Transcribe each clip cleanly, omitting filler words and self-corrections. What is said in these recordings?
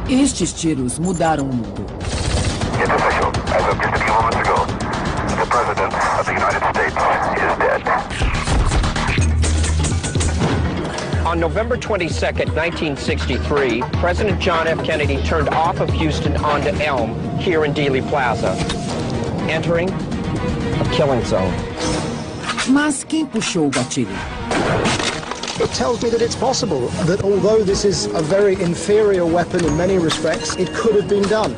Estes tiros mudaram o mundo. It's official. As of just a few moments ago, the President of the United States is dead. On November 22nd, 1963, President John F. Kennedy turned off of Houston onto Elm here in Dealey Plaza, entering a killing zone. Mas quem puxou o gatilho? It tells me that it's possible, that although this is a very inferior weapon in many respects, it could have been done.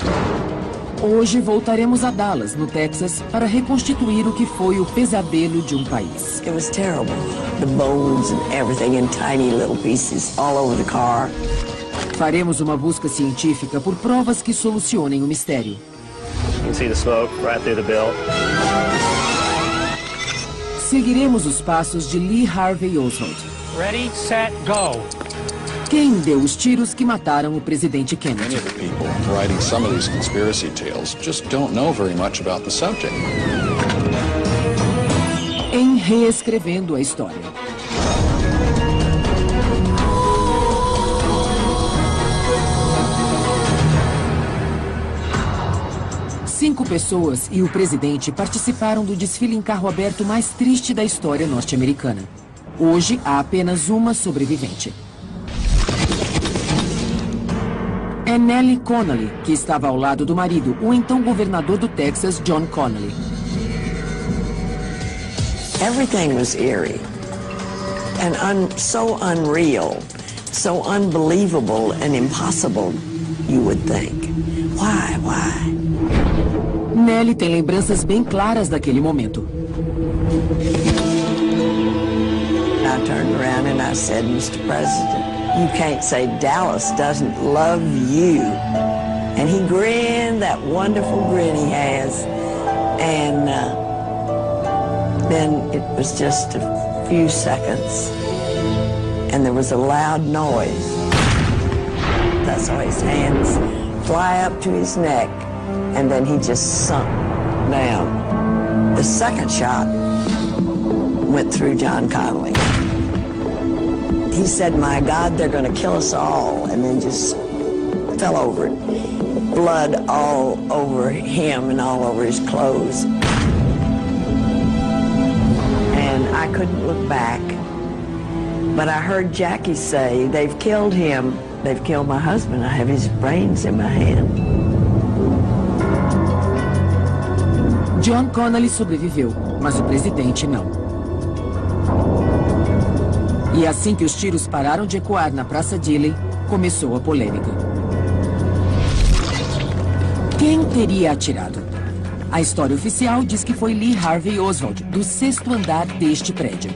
Hoje voltaremos a Dallas, no Texas, para reconstituir o que foi o pesadelo de um país. It was terrible. The bones and everything in tiny little pieces all over the car. Faremos uma busca científica por provas que solucionem o mistério. You can see the smoke right through the bill. Seguiremos os passos de Lee Harvey Oswald. Ready, set, go. Quem deu os tiros que mataram o presidente Kennedy? Many of the people writing some of these conspiracy tales just don't know very much about the subject. Em Reescrevendo a História. Cinco pessoas e o presidente participaram do desfile em carro aberto mais triste da história norte-americana. Hoje, há apenas uma sobrevivente. É Nellie Connolly, que estava ao lado do marido, o então governador do Texas, John Connolly. Everything was eerie and so unreal, so unbelievable and impossible, you would think. Why? Nellie tem lembranças bem claras daquele momento. I turned around and I said, Mr. President, you can't say Dallas doesn't love you. And he grinned, that wonderful grin he has. And then it was just a few seconds. And there was a loud noise. I saw his hands fly up to his neck. And then he just sunk down. The second shot went through John Connolly. He said, my God, they're going to kill us all, and then just fell over it. Blood all over him and all over his clothes. And I couldn't look back, but I heard Jackie say, they've killed him. They've killed my husband. I have his brains in my hand. John Connolly sobreviveu, mas o presidente não. E assim que os tiros pararam de ecoar na Praça Dealey, começou a polêmica. Quem teria atirado? A história oficial diz que foi Lee Harvey Oswald, do 6º andar deste prédio.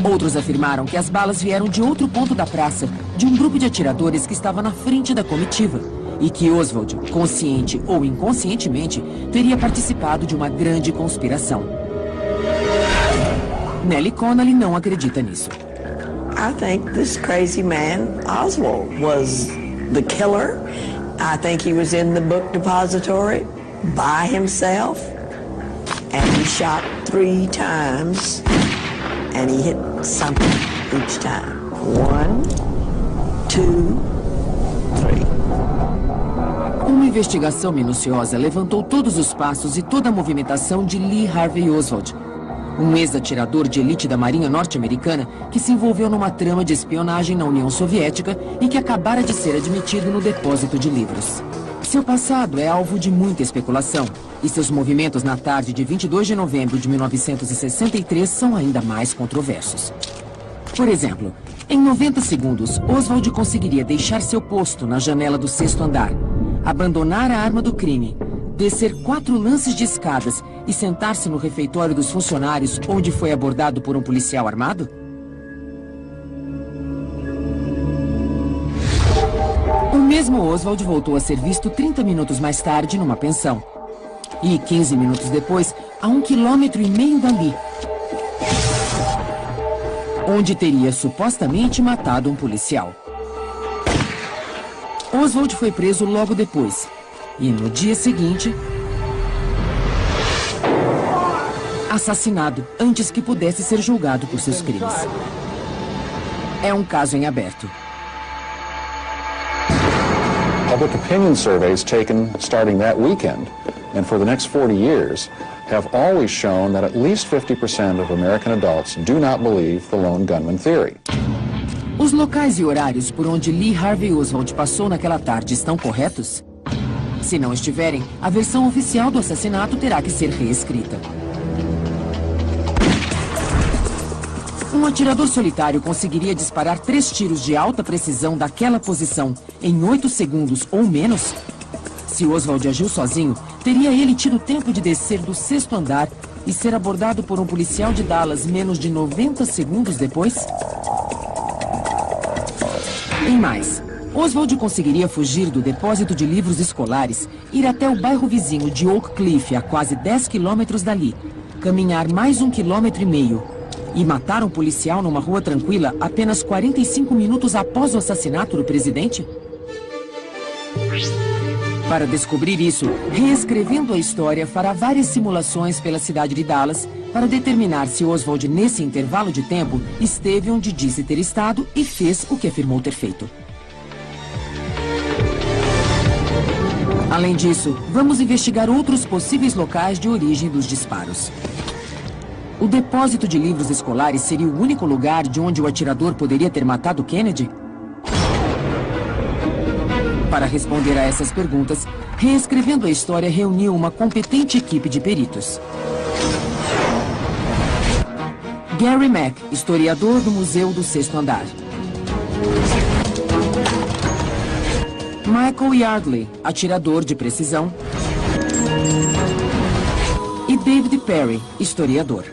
Outros afirmaram que as balas vieram de outro ponto da praça, de um grupo de atiradores que estava na frente da comitiva, e que Oswald, consciente ou inconscientemente, teria participado de uma grande conspiração. Nellie Connolly não acredita nisso. I think this crazy man, Oswald, was the killer. I think he was in the book depository by himself. And he shot 3 times. And he hit something each time. 1, 2, 3. Uma investigação minuciosa levantou todos os passos e toda a movimentação de Lee Harvey Oswald, um ex-atirador de elite da Marinha norte-americana que se envolveu numa trama de espionagem na União Soviética e que acabara de ser admitido no depósito de livros. Seu passado é alvo de muita especulação, e seus movimentos na tarde de 22 de novembro de 1963 são ainda mais controversos. Por exemplo, em 90 segundos, Oswald conseguiria deixar seu posto na janela do 6º andar, abandonar a arma do crime, descer 4 lances de escadas e sentar-se no refeitório dos funcionários, onde foi abordado por um policial armado? O mesmo Oswald voltou a ser visto 30 minutos mais tarde numa pensão. E 15 minutos depois, a 1,5 km dali, onde teria supostamente matado um policial. Oswald foi preso logo depois. E no dia seguinte, assassinado antes que pudesse ser julgado por seus crimes. É um caso em aberto. public opinion surveys taken starting that weekend and for the next 40 years have always shown that at least 50% of American adults do not believe the lone gunman theory. Os locais e horários por onde Lee Harvey Oswald passou naquela tarde estão corretos? Se não estiverem, a versão oficial do assassinato terá que ser reescrita. Um atirador solitário conseguiria disparar 3 tiros de alta precisão daquela posição em 8 segundos ou menos? Se Oswald agiu sozinho, teria ele tido tempo de descer do 6º andar e ser abordado por um policial de Dallas menos de 90 segundos depois? E mais, Oswald conseguiria fugir do depósito de livros escolares, ir até o bairro vizinho de Oak Cliff, a quase 10 quilômetros dali, caminhar mais 1,5 quilômetros e matar um policial numa rua tranquila apenas 45 minutos após o assassinato do presidente? Para descobrir isso, reescrevendo a história, fará várias simulações pela cidade de Dallas para determinar se Oswald, nesse intervalo de tempo, esteve onde disse ter estado e fez o que afirmou ter feito. Além disso, vamos investigar outros possíveis locais de origem dos disparos. O depósito de livros escolares seria o único lugar de onde o atirador poderia ter matado Kennedy? Para responder a essas perguntas, Reescrevendo a História reuniu uma competente equipe de peritos. Gary Mack, historiador do Museu do 6º Andar. Michael Yardley, atirador de precisão. E David Perry, historiador.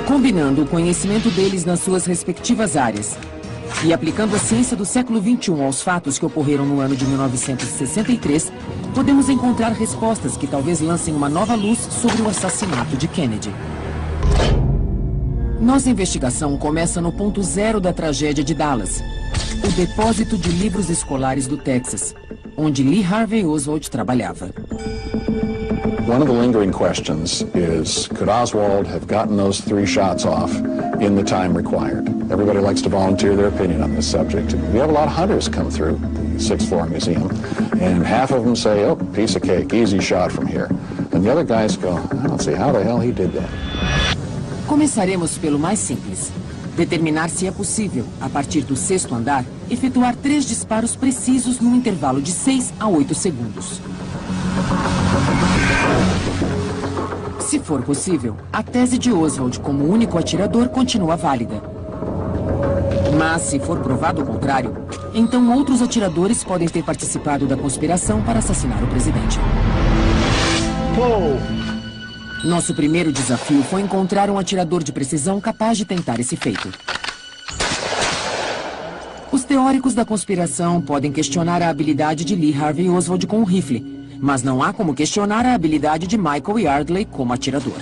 Combinando o conhecimento deles nas suas respectivas áreas e aplicando a ciência do século XXI aos fatos que ocorreram no ano de 1963, podemos encontrar respostas que talvez lancem uma nova luz sobre o assassinato de Kennedy. Nossa investigação começa no ponto zero da tragédia de Dallas, o depósito de livros escolares do Texas, onde Lee Harvey Oswald trabalhava. One of the lingering questions is, could Oswald have gotten those 3 shots off in the time required? Everybody likes to volunteer their opinion on this subject. We have a lot of hunters come through the 6th Floor Museum, and half of them say, oh, piece of cake, easy shot from here. And the other guys go, I don't see how the hell he did that. Começaremos pelo mais simples. Determinar se é possível, a partir do 6º andar, efetuar 3 disparos precisos num intervalo de 6 a 8 segundos. Se for possível, a tese de Oswald como único atirador continua válida. Mas, se for provado o contrário, então outros atiradores podem ter participado da conspiração para assassinar o presidente. Nosso primeiro desafio foi encontrar um atirador de precisão capaz de tentar esse feito. Os teóricos da conspiração podem questionar a habilidade de Lee Harvey Oswald com o rifle, mas não há como questionar a habilidade de Michael Yardley como atirador.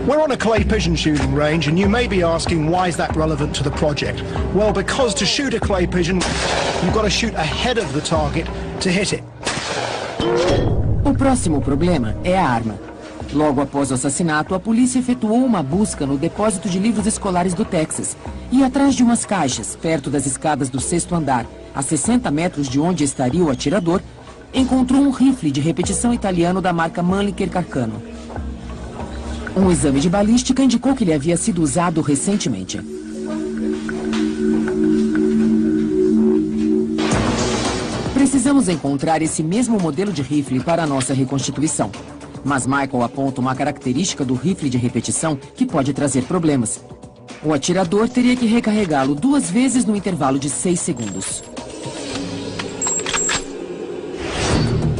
We're on a clay pigeon shooting range, and you may be asking, why is that relevant to the project? Well, because to shoot a clay pigeon, you've got to shoot ahead of the target to hit it. O próximo problema é a arma. Logo após o assassinato, a polícia efetuou uma busca no depósito de livros escolares do Texas e atrás de umas caixas, perto das escadas do 6º andar, a 60 metros de onde estaria o atirador, encontrou um rifle de repetição italiano da marca Mannlicher Carcano. Um exame de balística indicou que ele havia sido usado recentemente. Precisamos encontrar esse mesmo modelo de rifle para a nossa reconstituição. Mas Michael aponta uma característica do rifle de repetição que pode trazer problemas. O atirador teria que recarregá-lo 2 vezes no intervalo de 6 segundos.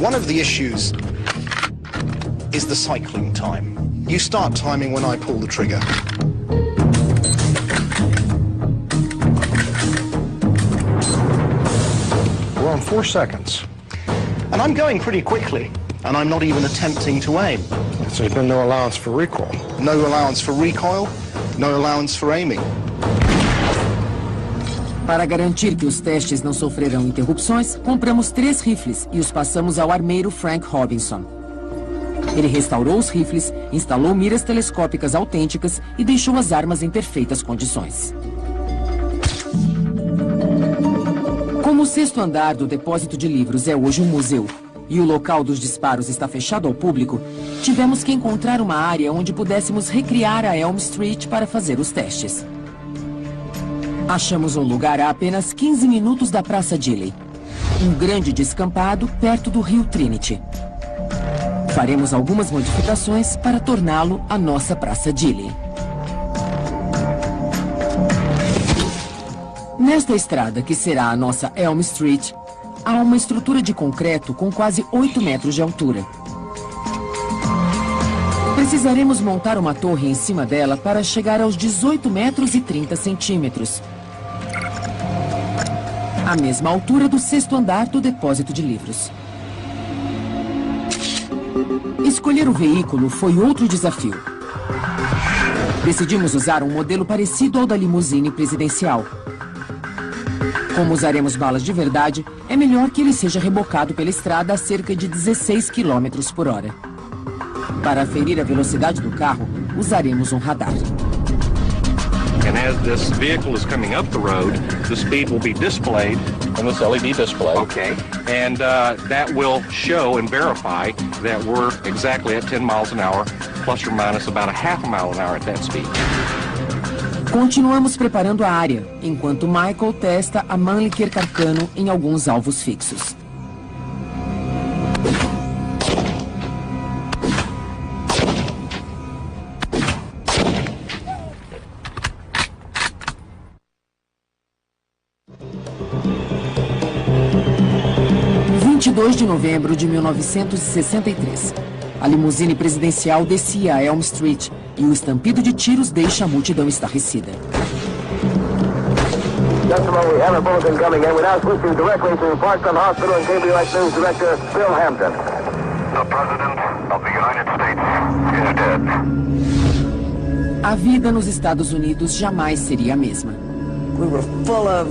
One of the issues is the cycling time. You start timing when I pull the trigger. We're on 4 seconds. And I'm going pretty quickly, and I'm not even attempting to aim. So there's been no allowance for recoil. No allowance for recoil, no allowance for aiming. Para garantir que os testes não sofrerão interrupções, compramos 3 rifles e os passamos ao armeiro Frank Robinson. Ele restaurou os rifles, instalou miras telescópicas autênticas e deixou as armas em perfeitas condições. Como o 6º andar do depósito de livros é hoje um museu e o local dos disparos está fechado ao público, tivemos que encontrar uma área onde pudéssemos recriar a Elm Street para fazer os testes. Achamos um lugar a apenas 15 minutos da Praça Dilley, um grande descampado perto do rio Trinity. Faremos algumas modificações para torná-lo a nossa Praça Dilley. Nesta estrada, que será a nossa Elm Street, há uma estrutura de concreto com quase 8 metros de altura. Precisaremos montar uma torre em cima dela para chegar aos 18 metros e 30 centímetros. A mesma altura do 6º andar do depósito de livros. Escolher o veículo foi outro desafio. Decidimos usar um modelo parecido ao da limusine presidencial. Como usaremos balas de verdade, é melhor que ele seja rebocado pela estrada a cerca de 16 km por hora. Para aferir a velocidade do carro, usaremos um radar. And as this vehicle is coming up the road, the speed will be displayed on this LED display. Okay. And that will show and verify that we're exactly at 10 miles an hour, plus or minus about a half a mile an hour at that speed. Continuamos preparando a área, enquanto Michael testa a Mannlicher Carcano em alguns alvos fixos. De novembro de 1963. A limusine presidencial descia a Elm Street e o estampido de tiros deixa a multidão estarrecida. Just a moment, we have a bulletin coming in. We're now switching directly to Parkland Hospital and KBOX News Director Bill Hampton. The President of the United States is dead. A vida nos Estados Unidos jamais seria a mesma. We were full of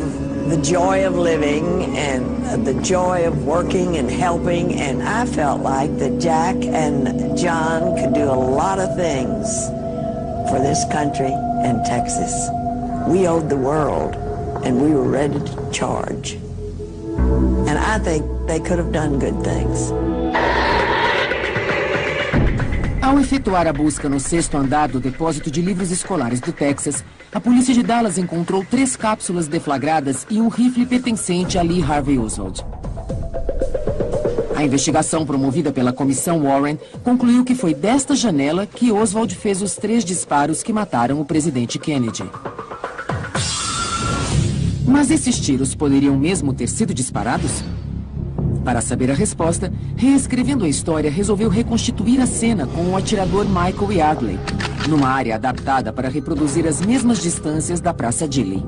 the joy of living and the joy of working and helping, and I felt like that Jack and John could do a lot of things for this country and Texas. We owed the world, and we were ready to charge. And I think they could have done good things. Ao efetuar a busca no 6º andar do depósito de livros escolares do Texas, a polícia de Dallas encontrou 3 cápsulas deflagradas e um rifle pertencente a Lee Harvey Oswald. A investigação promovida pela Comissão Warren concluiu que foi desta janela que Oswald fez os 3 disparos que mataram o presidente Kennedy. Mas esses tiros poderiam mesmo ter sido disparados? Para saber a resposta, reescrevendo a história, resolveu reconstituir a cena com o atirador Michael Yardley, numa área adaptada para reproduzir as mesmas distâncias da Praça Dilley.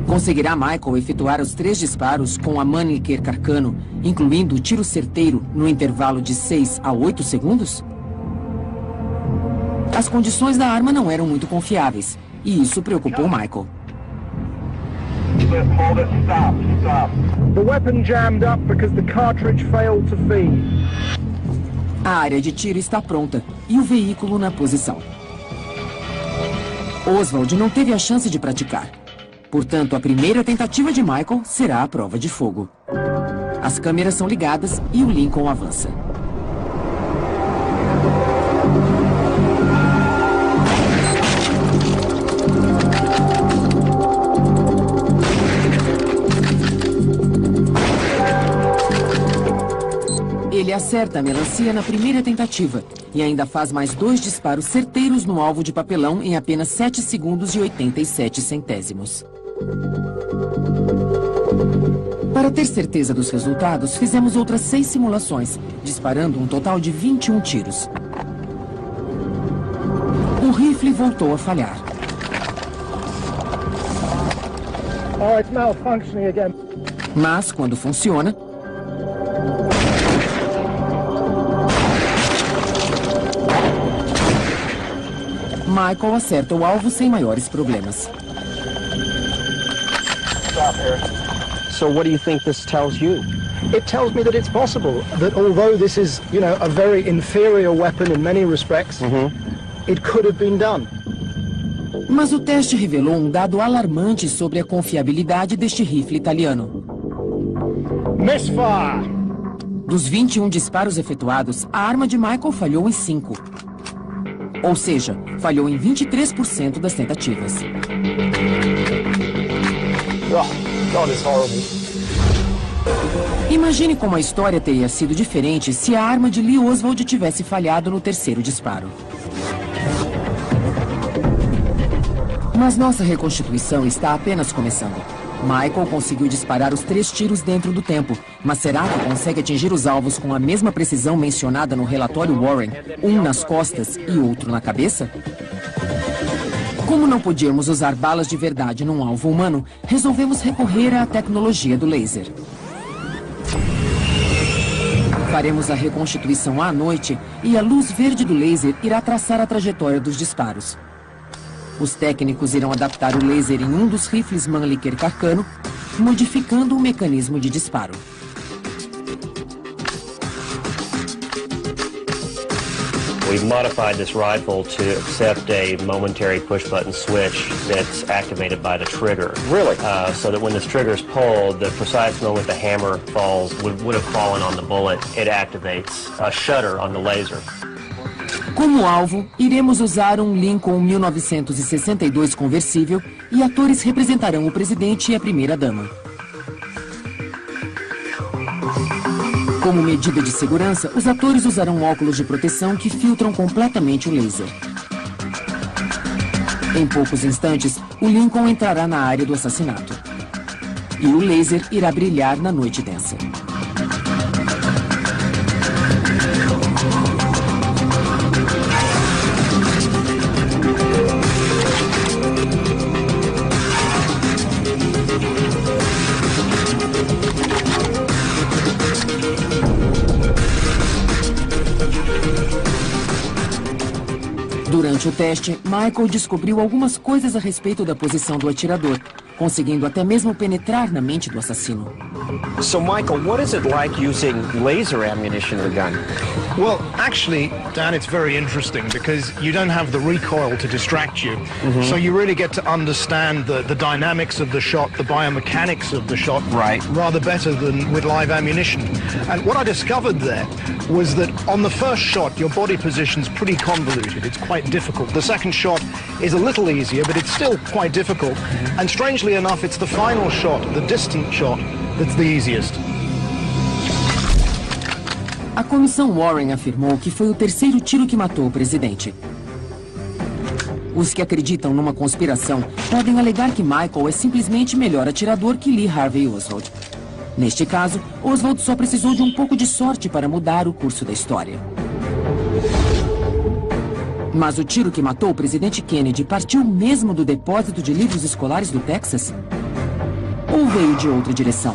Conseguirá Michael efetuar os 3 disparos com a Mannlicher Carcano, incluindo o tiro certeiro no intervalo de 6 a 8 segundos? As condições da arma não eram muito confiáveis, e isso preocupou Michael. Hold it, stop. The weapon jammed up because the cartridge failed to feed. A área de tiro está pronta e o veículo na posição. Oswald não teve a chance de praticar. Portanto, a primeira tentativa de Michael será a prova de fogo. As câmeras são ligadas e o Lincoln avança. Ele acerta a melancia na primeira tentativa e ainda faz mais 2 disparos certeiros no alvo de papelão em apenas 7 segundos e 87 centésimos. Para ter certeza dos resultados, fizemos outras 6 simulações, disparando um total de 21 tiros. O rifle voltou a falhar. Oh, it's malfunctioning again. Mas, quando funciona, Michael acerta o alvo sem maiores problemas. Stop here. So what do you think this tells you? It tells me that it's possible that although this is, a very inferior weapon in many respects, it could have been done. Mas o teste revelou um dado alarmante sobre a confiabilidade deste rifle italiano. Misfire! Dos 21 disparos efetuados, a arma de Michael falhou em 5. Ou seja, falhou em 23% das tentativas. God is horrible. Imagine como a história teria sido diferente se a arma de Lee Oswald tivesse falhado no terceiro disparo. Mas nossa reconstituição está apenas começando. Michael conseguiu disparar os 3 tiros dentro do tempo, mas será que consegue atingir os alvos com a mesma precisão mencionada no relatório Warren, um nas costas e outro na cabeça? Como não podíamos usar balas de verdade num alvo humano, resolvemos recorrer à tecnologia do laser. Faremos a reconstituição à noite e a luz verde do laser irá traçar a trajetória dos disparos. Os técnicos irão adaptar o laser em um dos rifles Mannlicher Carcano, modificando o mecanismo de disparo. We've modified this rifle to accept a momentary push-button switch that's activated by the trigger. Really? So that when this trigger is pulled, the precise moment the hammer falls would have fallen on the bullet, it activates a shutter on the laser. Como alvo, iremos usar um Lincoln 1962 conversível e atores representarão o presidente e a primeira-dama. Como medida de segurança, os atores usarão óculos de proteção que filtram completamente o laser. Em poucos instantes, o Lincoln entrará na área do assassinato. E o laser irá brilhar na noite densa. Durante o teste, Michael descobriu algumas coisas a respeito da posição do atirador, conseguindo até mesmo penetrar na mente do assassino. So, Michael, what is it like using laser ammunition in a gun? Well, actually, Dan, it's very interesting because you don't have the recoil to distract you. So you really get to understand the dynamics of the shot, the biomechanics of the shot, Right. rather better than with live ammunition. And what I discovered there was that on the first shot, your body position's pretty convoluted. It's quite difficult. The second shot is a little easier, but it's still quite difficult. And strangely enough, it's the final shot, the distant shot, that's the easiest. A comissão Warren afirmou que foi o terceiro tiro que matou o presidente. Os que acreditam numa conspiração podem alegar que Michael é simplesmente melhor atirador que Lee Harvey Oswald. Neste caso, Oswald só precisou de um pouco de sorte para mudar o curso da história. Mas o tiro que matou o presidente Kennedy partiu mesmo do depósito de livros escolares do Texas? Ou veio de outra direção?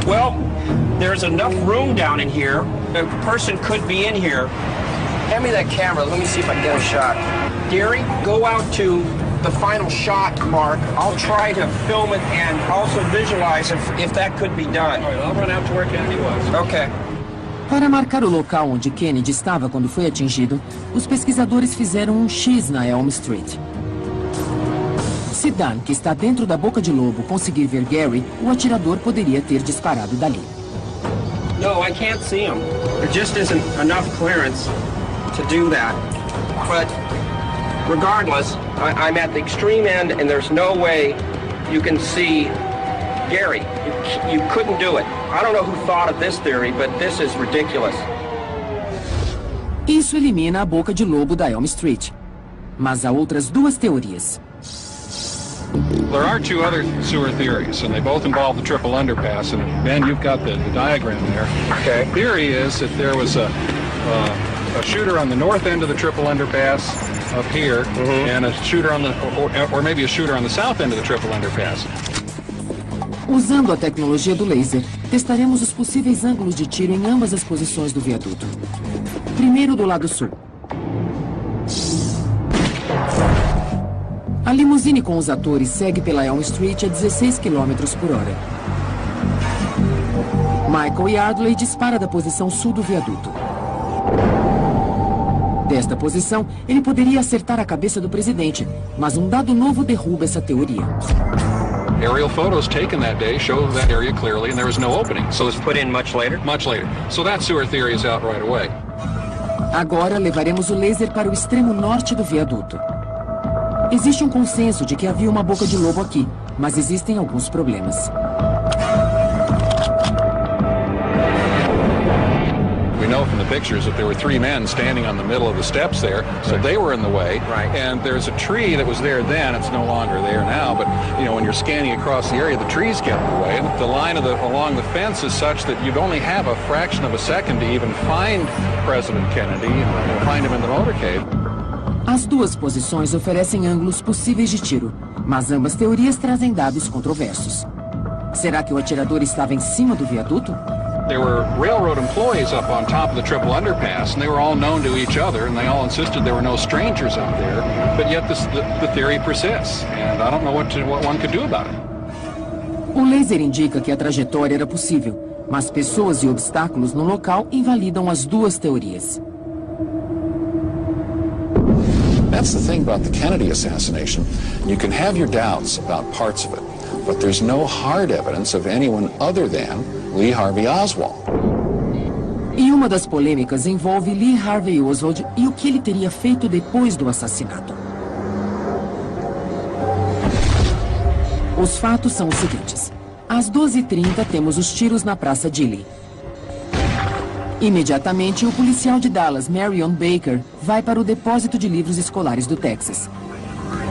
Well, there's enough room down in here. A person could be in here. Hand me that camera. Let me see if I can get a shot. Gary, go out to the final shot mark. I'll try to film it and also visualize if that could be done. All right, I'll run out to where Kennedy was. Okay. Para marcar o local onde Kennedy estava quando foi atingido, os pesquisadores fizeram um X na Elm Street. Se Dan, que está dentro da boca de lobo, conseguir ver Gary, o atirador poderia ter disparado dali. No, I can't see him. There just isn't enough clearance to do that. But regardless, I'm at the extreme end and there's no way you can see Gary. You couldn't do it. I don't know who thought of this theory, but this is ridiculous. Isso elimina a boca de lobo da Elm Street. Mas há outras duas teorias. There are two other sewer theories, and they both involve the triple underpass. And Ben, you've got the diagram there. Okay. The theory is that there was a shooter on the north end of the triple underpass up here, and a shooter on the, or maybe a shooter on the south end of the triple underpass. Usando a tecnologia do laser, testaremos os possíveis ângulos de tiro em ambas as posições do viaduto. Primeiro do lado sul. A limusine com os atores segue pela Elm Street a 16 km por hora. Michael Yardley dispara da posição sul do viaduto. Desta posição, ele poderia acertar a cabeça do presidente, mas um dado novo derruba essa teoria. Aerial photos taken that day show that area clearly, and there was no opening. So it was put in much later? Much later. So that sewer theory is out right away. Agora levaremos o laser para o extremo norte do viaduto. Existe um consenso de que havia uma boca de lobo aqui, mas existem alguns problemas. We know from the pictures that there were 3 men standing on the middle of the steps there, so they were in the way. Right. And there's a tree that was there then, it's no longer there now, but you know, when you're scanning across the area, the trees get in the way. And the line along the fence is such that you'd only have a fraction of a second to even find President Kennedy and find him in the motorcade. As duas posições oferecem ângulos possíveis de tiro, mas ambas teorias trazem dados controversos. Será que o atirador estava em cima do viaduto? There were railroad employees up on top of the triple underpass, and they were all known to each other, and they all insisted there were no strangers up there, but yet the theory persists, and I don't know what one could do about it. O laser indica que a trajetória era possível, mas pessoas e obstáculos no local invalidam as duas teorias. That's the thing about the Kennedy assassination. You can have your doubts about parts of it, but there's no hard evidence of anyone other than Lee Harvey Oswald. E uma das polêmicas envolve Lee Harvey Oswald e o que ele teria feito depois do assassinato. Os fatos são os seguintes. Às 12h30 temos os tiros na Praça Dilley. Imediatamente, o policial de Dallas, Marion Baker, vai para o depósito de livros escolares do Texas.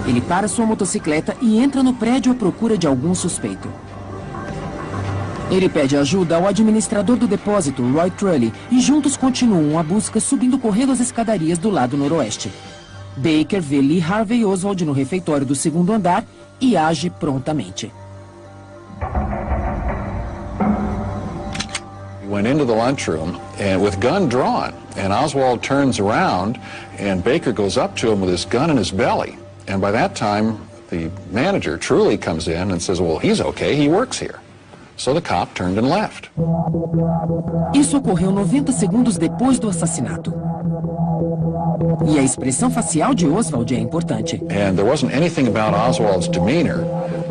Ele para sua motocicleta e entra no prédio à procura de algum suspeito. Ele pede ajuda ao administrador do depósito, Roy Trulley, e juntos continuam a busca subindo correndo as escadarias do lado noroeste. Baker vê Lee Harvey Oswald no refeitório do segundo andar e age prontamente. He went into the lunchroom and with gun drawn, and Oswald turns around and Baker goes up to him with his gun in his belly. And by that time, the manager, Trulley, comes in and says, well, he's okay, he works here. So the cop turned and left. Isso ocorreu 90 segundos depois do assassinato. E a expressão facial de Oswald é importante. And there wasn't anything about Oswald's demeanor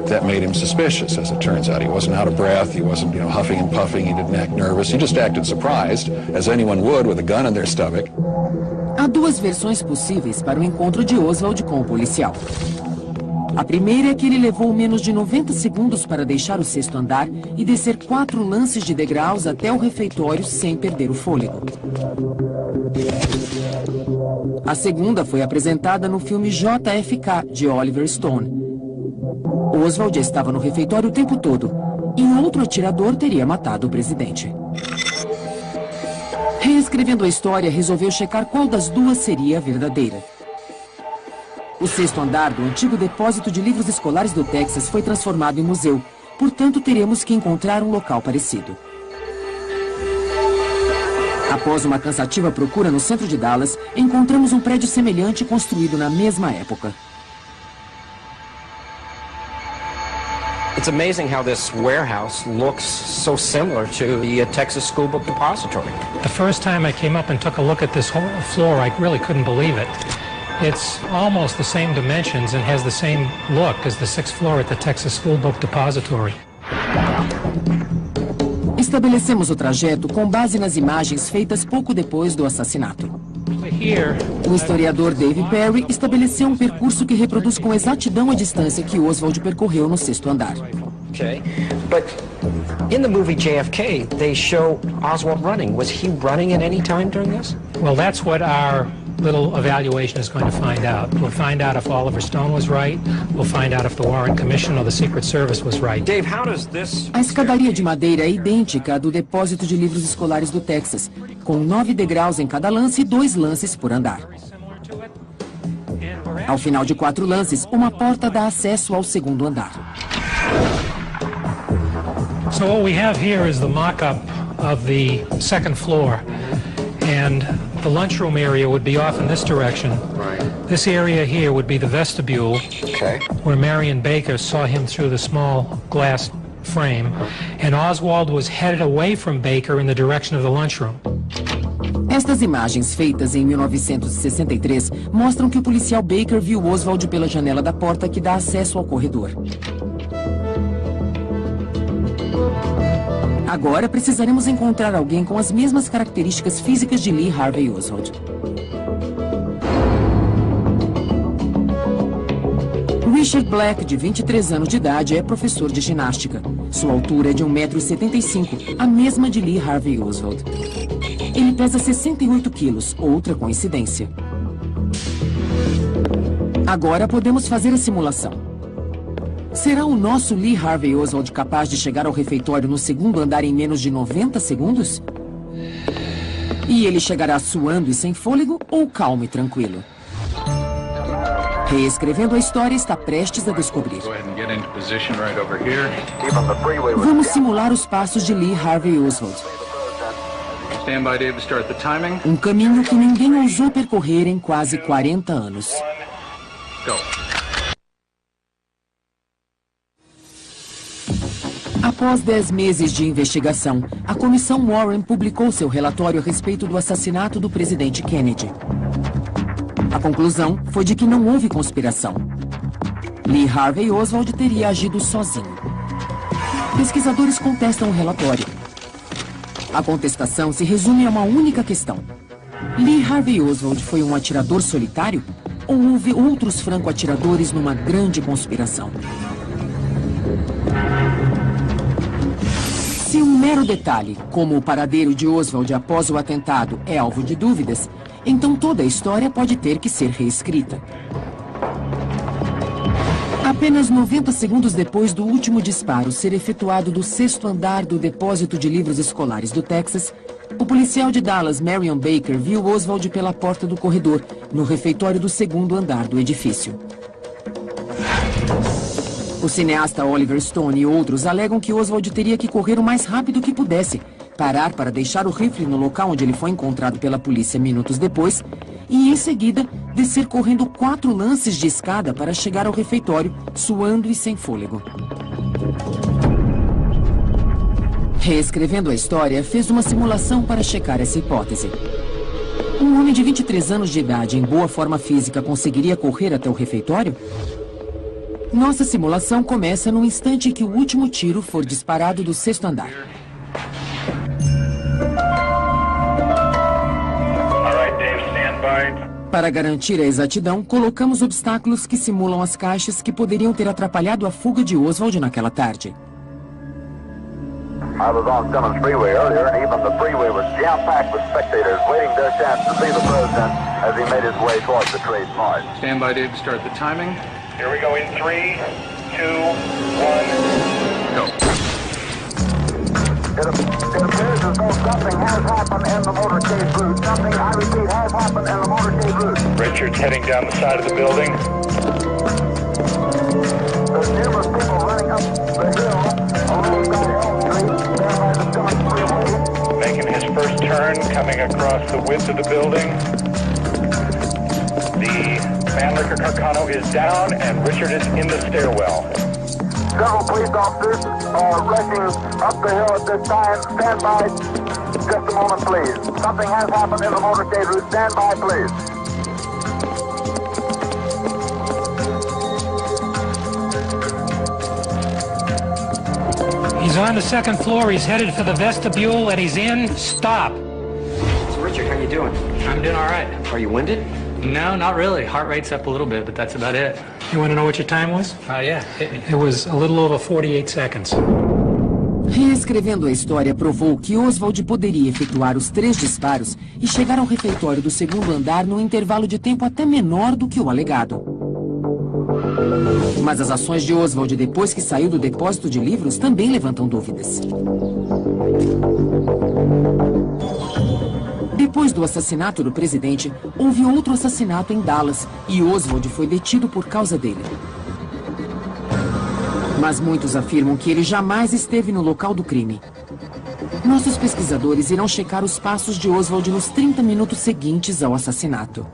that made him suspicious, as it turns out. He wasn't out of breath, he wasn't, huffing and puffing, he didn't act nervous, he just acted surprised, as anyone would with a gun in their stomach. Há duas versões possíveis para o encontro de Oswald com o policial. A primeira é que ele levou menos de 90 segundos para deixar o sexto andar e descer 4 lances de degraus até o refeitório sem perder o fôlego. A segunda foi apresentada no filme JFK, de Oliver Stone. Oswald estava no refeitório o tempo todo e um outro atirador teria matado o presidente. Reescrevendo a história, resolveu checar qual das duas seria a verdadeira. O sexto andar do antigo depósito de livros escolares do Texas foi transformado em museu. Portanto, teremos que encontrar um local parecido. Após uma cansativa procura no centro de Dallas, encontramos um prédio semelhante construído na mesma época. It's amazing how this warehouse looks so similar to the Texas School Book Depository. The first time I came up and took a look at this whole floor, I really couldn't believe it. It's almost the same dimensions and has the same look as the 6th floor at the Texas School Book Depository. Estabelecemos o trajeto com base nas imagens feitas pouco depois do assassinato. O historiador Dave Perry estabeleceu um percurso que reproduz com exatidão a distância que Oswald percorreu no sexto andar. Okay, but in the movie JFK, they show Oswald running. Was he running at any time during this? Well, that's what our little evaluation is going to find out. We'll find out if Oliver Stone was right. We'll find out if the Warren Commission or the Secret Service was right. Dave, how does this... A escadaria de madeira é idêntica à do depósito de livros escolares do Texas, com 9 degraus em cada lance e 2 lances por andar. Ao final de 4 lances, uma porta dá acesso ao segundo andar. So what we have here is the mock-up of the 2nd floor. And the lunchroom area would be off in this direction. Right. This area here would be the vestibule, okay, where Marion Baker saw him through the small glass frame, and Oswald was headed away from Baker in the direction of the lunchroom. Estas imagens, feitas em 1963, mostram que o policial Baker viu Oswald pela janela da porta que dá acesso ao corredor. Agora precisaremos encontrar alguém com as mesmas características físicas de Lee Harvey Oswald. Richard Black, de 23 anos de idade, é professor de ginástica. Sua altura é de 1,75 m, a mesma de Lee Harvey Oswald. Ele pesa 68 quilos, outra coincidência. Agora podemos fazer a simulação. Será o nosso Lee Harvey Oswald capaz de chegar ao refeitório no segundo andar em menos de 90 segundos? E ele chegará suando e sem fôlego ou calmo e tranquilo? Reescrevendo a história está prestes a descobrir. Vamos simular os passos de Lee Harvey Oswald. Um caminho que ninguém ousou percorrer em quase 40 anos. Após 10 meses de investigação, a Comissão Warren publicou seu relatório a respeito do assassinato do presidente Kennedy. A conclusão foi de que não houve conspiração. Lee Harvey Oswald teria agido sozinho. Pesquisadores contestam o relatório. A contestação se resume a uma única questão. Lee Harvey Oswald foi um atirador solitário ou houve outros franco-atiradores numa grande conspiração? Se um mero detalhe, como o paradeiro de Oswald após o atentado, é alvo de dúvidas, então toda a história pode ter que ser reescrita. Apenas 90 segundos depois do último disparo ser efetuado do 6º andar do depósito de livros escolares do Texas, o policial de Dallas, Marion Baker, viu Oswald pela porta do corredor, no refeitório do 2º andar do edifício. O cineasta Oliver Stone e outros alegam que Oswald teria que correr o mais rápido que pudesse, parar para deixar o rifle no local onde ele foi encontrado pela polícia minutos depois e, em seguida, descer correndo 4 lances de escada para chegar ao refeitório, suando e sem fôlego. Reescrevendo a história, fez uma simulação para checar essa hipótese. Um homem de 23 anos de idade, em boa forma física, conseguiria correr até o refeitório? Nossa simulação começa no instante que o último tiro for disparado do 6º andar. Para garantir a exatidão, colocamos obstáculos que simulam as caixas que poderiam ter atrapalhado a fuga de Oswald naquela tarde. I was on Simmons Freeway earlier, and even the freeway was jam-packed with spectators waiting their chance to see the president as he made his way towards the Trade Mart. Stand by, Dave, to start the timing. Here we go in 3, 2, 1, go. It appears as though something has happened in the motorcade route. Something, I repeat, has happened in the motorcade route. Richard's heading down the side of the building. There's numerous people running up the hill alongside Elm Street, down by the Simmons Freeway. Making his first turn, coming across the width of the building. The Manlicker Carcano is down, and Richard is in the stairwell. Several police officers are rushing up the hill at this time. Stand by just a moment, please. Something has happened in the motorcade route. Stand by, please. He's on the 2nd floor. He's headed for the vestibule, and he's in. Stop. So Richard, how you doing? I'm doing all right. Are you winded? No, not really. Heart rate's up a little bit, but that's about it. You want to know what your time was? Yeah. It was a little over 48 seconds. Reescrevendo a história, provou que Oswald poderia efetuar os 3 disparos e chegar ao refeitório do 2º andar num intervalo de tempo até menor do que o alegado. Mas as ações de Oswald depois que saiu do depósito de livros também levantam dúvidas. Depois do assassinato do presidente, houve outro assassinato em Dallas e Oswald foi detido por causa dele. Mas muitos afirmam que ele jamais esteve no local do crime. Nossos pesquisadores irão checar os passos de Oswald nos 30 minutos seguintes ao assassinato.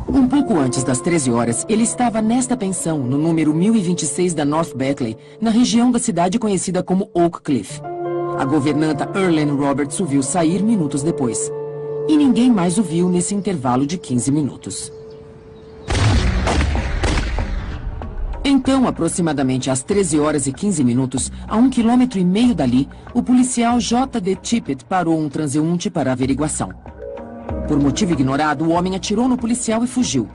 Um pouco antes das 13 horas, ele estava nesta pensão, no número 1026 da North Beckley, na região da cidade conhecida como Oak Cliff. A governanta Earlene Roberts o viu sair minutos depois. E ninguém mais o viu nesse intervalo de 15 minutos. Então, aproximadamente às 13 horas e 15 minutos, a 1,5 km dali, o policial J.D. Tippett parou um transeunte para averiguação. Por motivo ignorado, o homem atirou no policial e fugiu.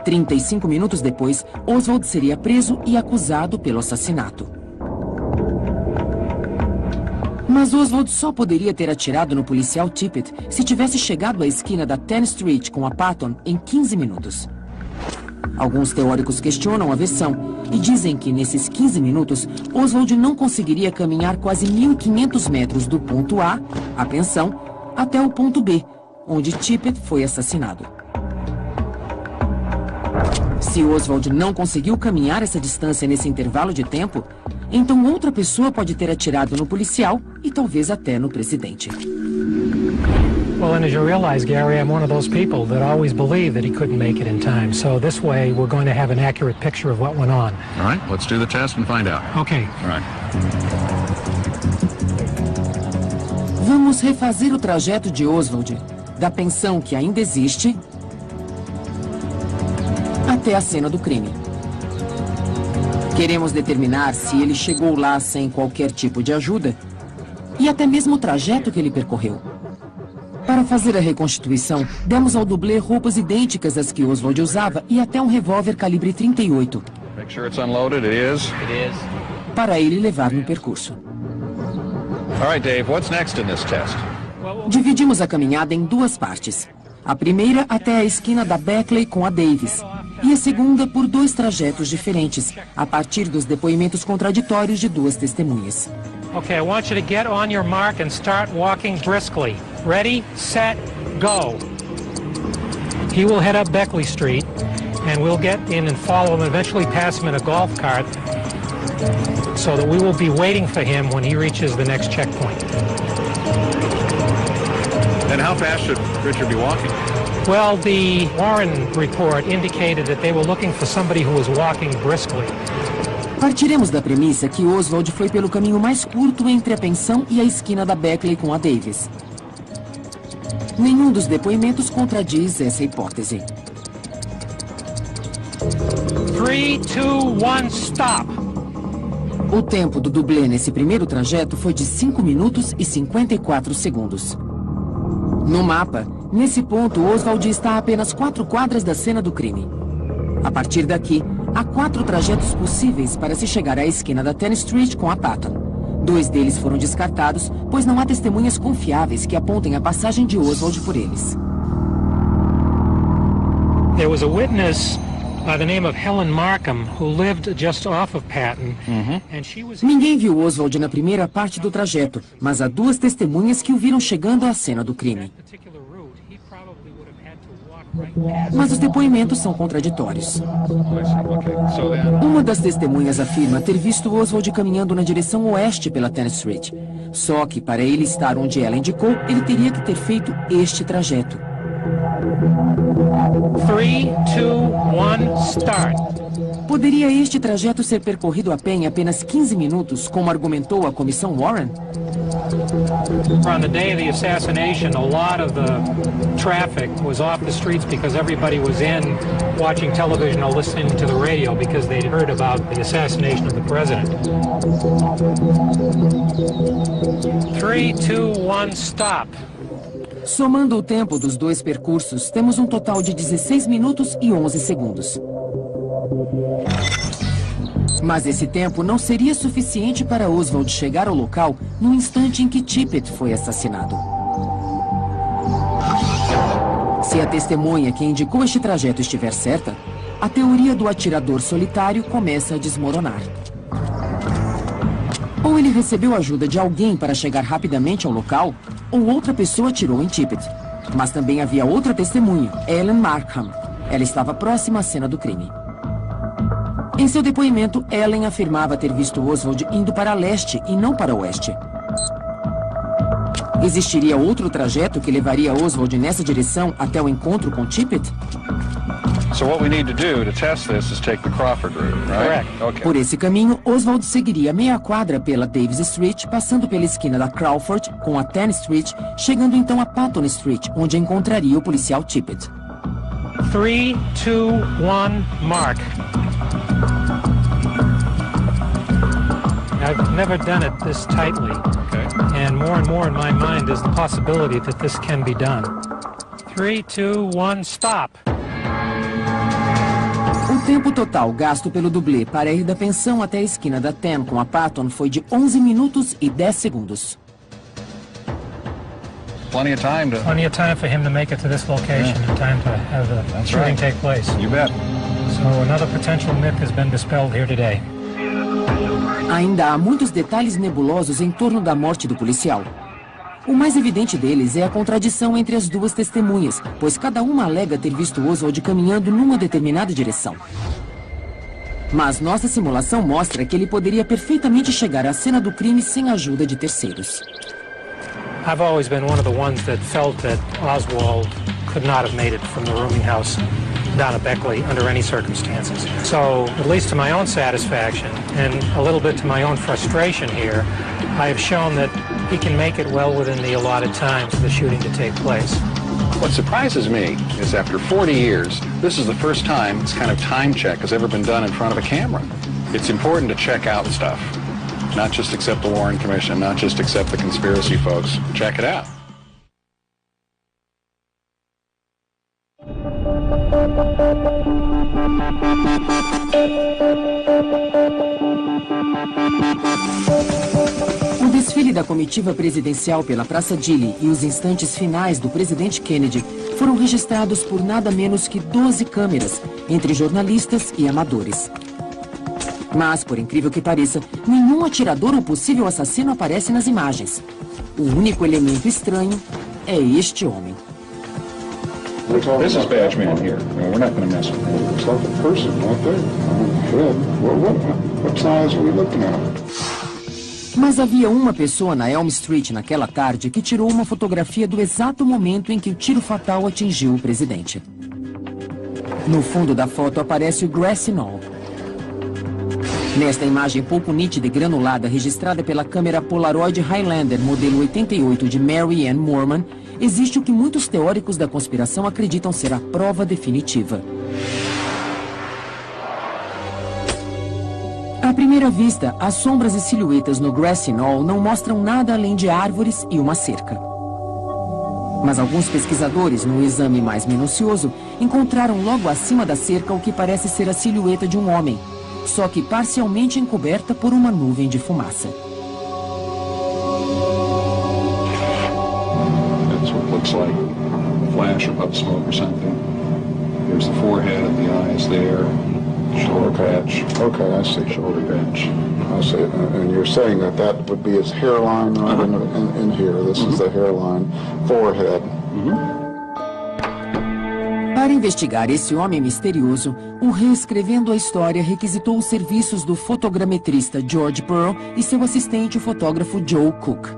35 minutos depois, Oswald seria preso e acusado pelo assassinato. Mas Oswald só poderia ter atirado no policial Tippett se tivesse chegado à esquina da 10th Street com a Patton em 15 minutos. Alguns teóricos questionam a versão e dizem que nesses 15 minutos, Oswald não conseguiria caminhar quase 1.500 metros do ponto A, a pensão, até o ponto B, onde Tippett foi assassinado. Se Oswald não conseguiu caminhar essa distância nesse intervalo de tempo, então outra pessoa pode ter atirado no policial e talvez até no presidente. Well, and as you realize, Gary, I'm one of those people that always believe that he couldn't make it in time. So this way, we're going to have an accurate picture of what went on. All right, let's do the test and find out. Okay. All right. Vamos refazer o trajeto de Oswald, da pensão que ainda existe, até a cena do crime. Queremos determinar se ele chegou lá sem qualquer tipo de ajuda e até mesmo o trajeto que ele percorreu. Para fazer a reconstituição, demos ao dublê roupas idênticas às que Oswald usava e até um revólver calibre 38. Make sure it's unloaded. It is. Para ele levar no percurso. All right, Dave, what's next in this test? Dividimos a caminhada em duas partes. A primeira até a esquina da Beckley com a Davis. E a segunda por dois trajetos diferentes, a partir dos depoimentos contraditórios de duas testemunhas. Okay, I want you to get on your mark and start walking briskly. Ready, set, go. He will head up Beckley Street, and we'll get in and follow him, eventually pass him in a golf cart, so that we will be waiting for him when he reaches the next checkpoint. And how fast should Richard be walking? Well, the Warren report indicated that they were looking for somebody who was walking briskly. Partiremos da premissa que Oswald foi pelo caminho mais curto entre a pensão e a esquina da Beckley com a Davis. Nenhum dos depoimentos contradiz essa hipótese. 3, 2, 1, stop! O tempo do dublê nesse primeiro trajeto foi de 5 minutos e 54 segundos. No mapa, nesse ponto, Oswald está a apenas 4 quadras da cena do crime. A partir daqui, há 4 trajetos possíveis para se chegar à esquina da 10th Street com a Patton. 2 deles foram descartados, pois não há testemunhas confiáveis que apontem a passagem de Oswald por eles. There was a witness by the name of Helen Markham, who lived just off of Patton, and she was... Ninguém viu Oswald na primeira parte do trajeto, mas há 2 testemunhas que o viram chegando à cena do crime. Mas os depoimentos são contraditórios. Uma das testemunhas afirma ter visto Oswald caminhando na direção oeste pela 10th Street. Só que, para ele estar onde ela indicou, ele teria que ter feito este trajeto. 3, 2, 1, start! Poderia este trajeto ser percorrido a pé em apenas 15 minutos, como argumentou a comissão Warren? On the day of the assassination, a lot of the traffic was off the streets because everybody was in watching television or listening to the radio because they'd heard about the assassination of the president. 3, 2, 1, stop! Somando o tempo dos 2 percursos, temos um total de 16 minutos e 11 segundos. Mas esse tempo não seria suficiente para Oswald chegar ao local no instante em que Tippett foi assassinado. Se a testemunha que indicou este trajeto estiver certa, a teoria do atirador solitário começa a desmoronar. Ou ele recebeu ajuda de alguém para chegar rapidamente ao local, ou outra pessoa atirou em Tippett. Mas também havia outra testemunha, Ellen Markham. Ela estava próxima à cena do crime. Em seu depoimento, Ellen afirmava ter visto Oswald indo para leste e não para oeste. Existiria outro trajeto que levaria Oswald nessa direção até o encontro com Tippit? So what we need to do to test this is take the Crawford route, right? Correct. Okay. Por esse caminho, Oswald seguiria meia quadra pela Davis Street, passando pela esquina da Crawford com a 10th Street, chegando então a Patton Street, onde encontraria o policial Tippit. 3, 2, 1, mark. I've never done it this tightly. Okay. And more in my mind is the possibility that this can be done. 3, 2, 1, stop. O tempo total gasto pelo dublê para ir da pensão até a esquina da 10 com a Patton foi de 11 minutos e 10 segundos. Plenty of time to... Plenty of time for him to make it to this location in time to have the shooting take place. You bet. So another potential myth has been dispelled here today. Ainda há muitos detalhes nebulosos em torno da morte do policial. O mais evidente deles é a contradição entre as duas testemunhas, pois cada uma alega ter visto Oswald caminhando numa determinada direção. Mas nossa simulação mostra que ele poderia perfeitamente chegar à cena do crime sem a ajuda de terceiros. I've always been one of the ones that felt that Oswald could not have made it from the rooming house down at Beckley under any circumstances. So, at least to my own satisfaction and a little bit to my own frustration here, I have shown that he can make it well within the allotted time for the shooting to take place. What surprises me is after 40 years, this is the first time this kind of time check has ever been done in front of a camera. It's important to check out stuff, not just accept the Warren Commission, not just accept the conspiracy folks. Check it out. O desfile da comitiva presidencial pela Praça Dilley e os instantes finais do presidente Kennedy foram registrados por nada menos que 12 câmeras, entre jornalistas e amadores. Mas, por incrível que pareça, nenhum atirador ou possível assassino aparece nas imagens. O único elemento estranho é este homem. This is Badgeman here. No, we're not going to mess with him. Looks like a person right there. Fred, what size are we looking at? Mas havia uma pessoa na Elm Street naquela tarde que tirou uma fotografia do exato momento em que o tiro fatal atingiu o presidente. No fundo da foto aparece o Grassy Knoll. Nesta imagem pouco nítida e granulada registrada pela câmera Polaroid Highlander modelo 88 de Mary Ann Moorman, existe o que muitos teóricos da conspiração acreditam ser a prova definitiva. À primeira vista, as sombras e silhuetas no Grassy Knoll não mostram nada além de árvores e uma cerca. Mas alguns pesquisadores, num exame mais minucioso, encontraram logo acima da cerca o que parece ser a silhueta de um homem, só que parcialmente encoberta por uma nuvem de fumaça. That's what it looks like. A flash of smoke or something. There's the forehead and the eyes there. Shoulder patch. Okay, I see. Shoulder patch. I see. And you're saying that that would be his hairline right in here. This is the hairline. Forehead. Para investigar esse homem misterioso, o Reescrevendo a História requisitou os serviços do fotogrametrista George Pearl e seu assistente, o fotógrafo Joe Cook.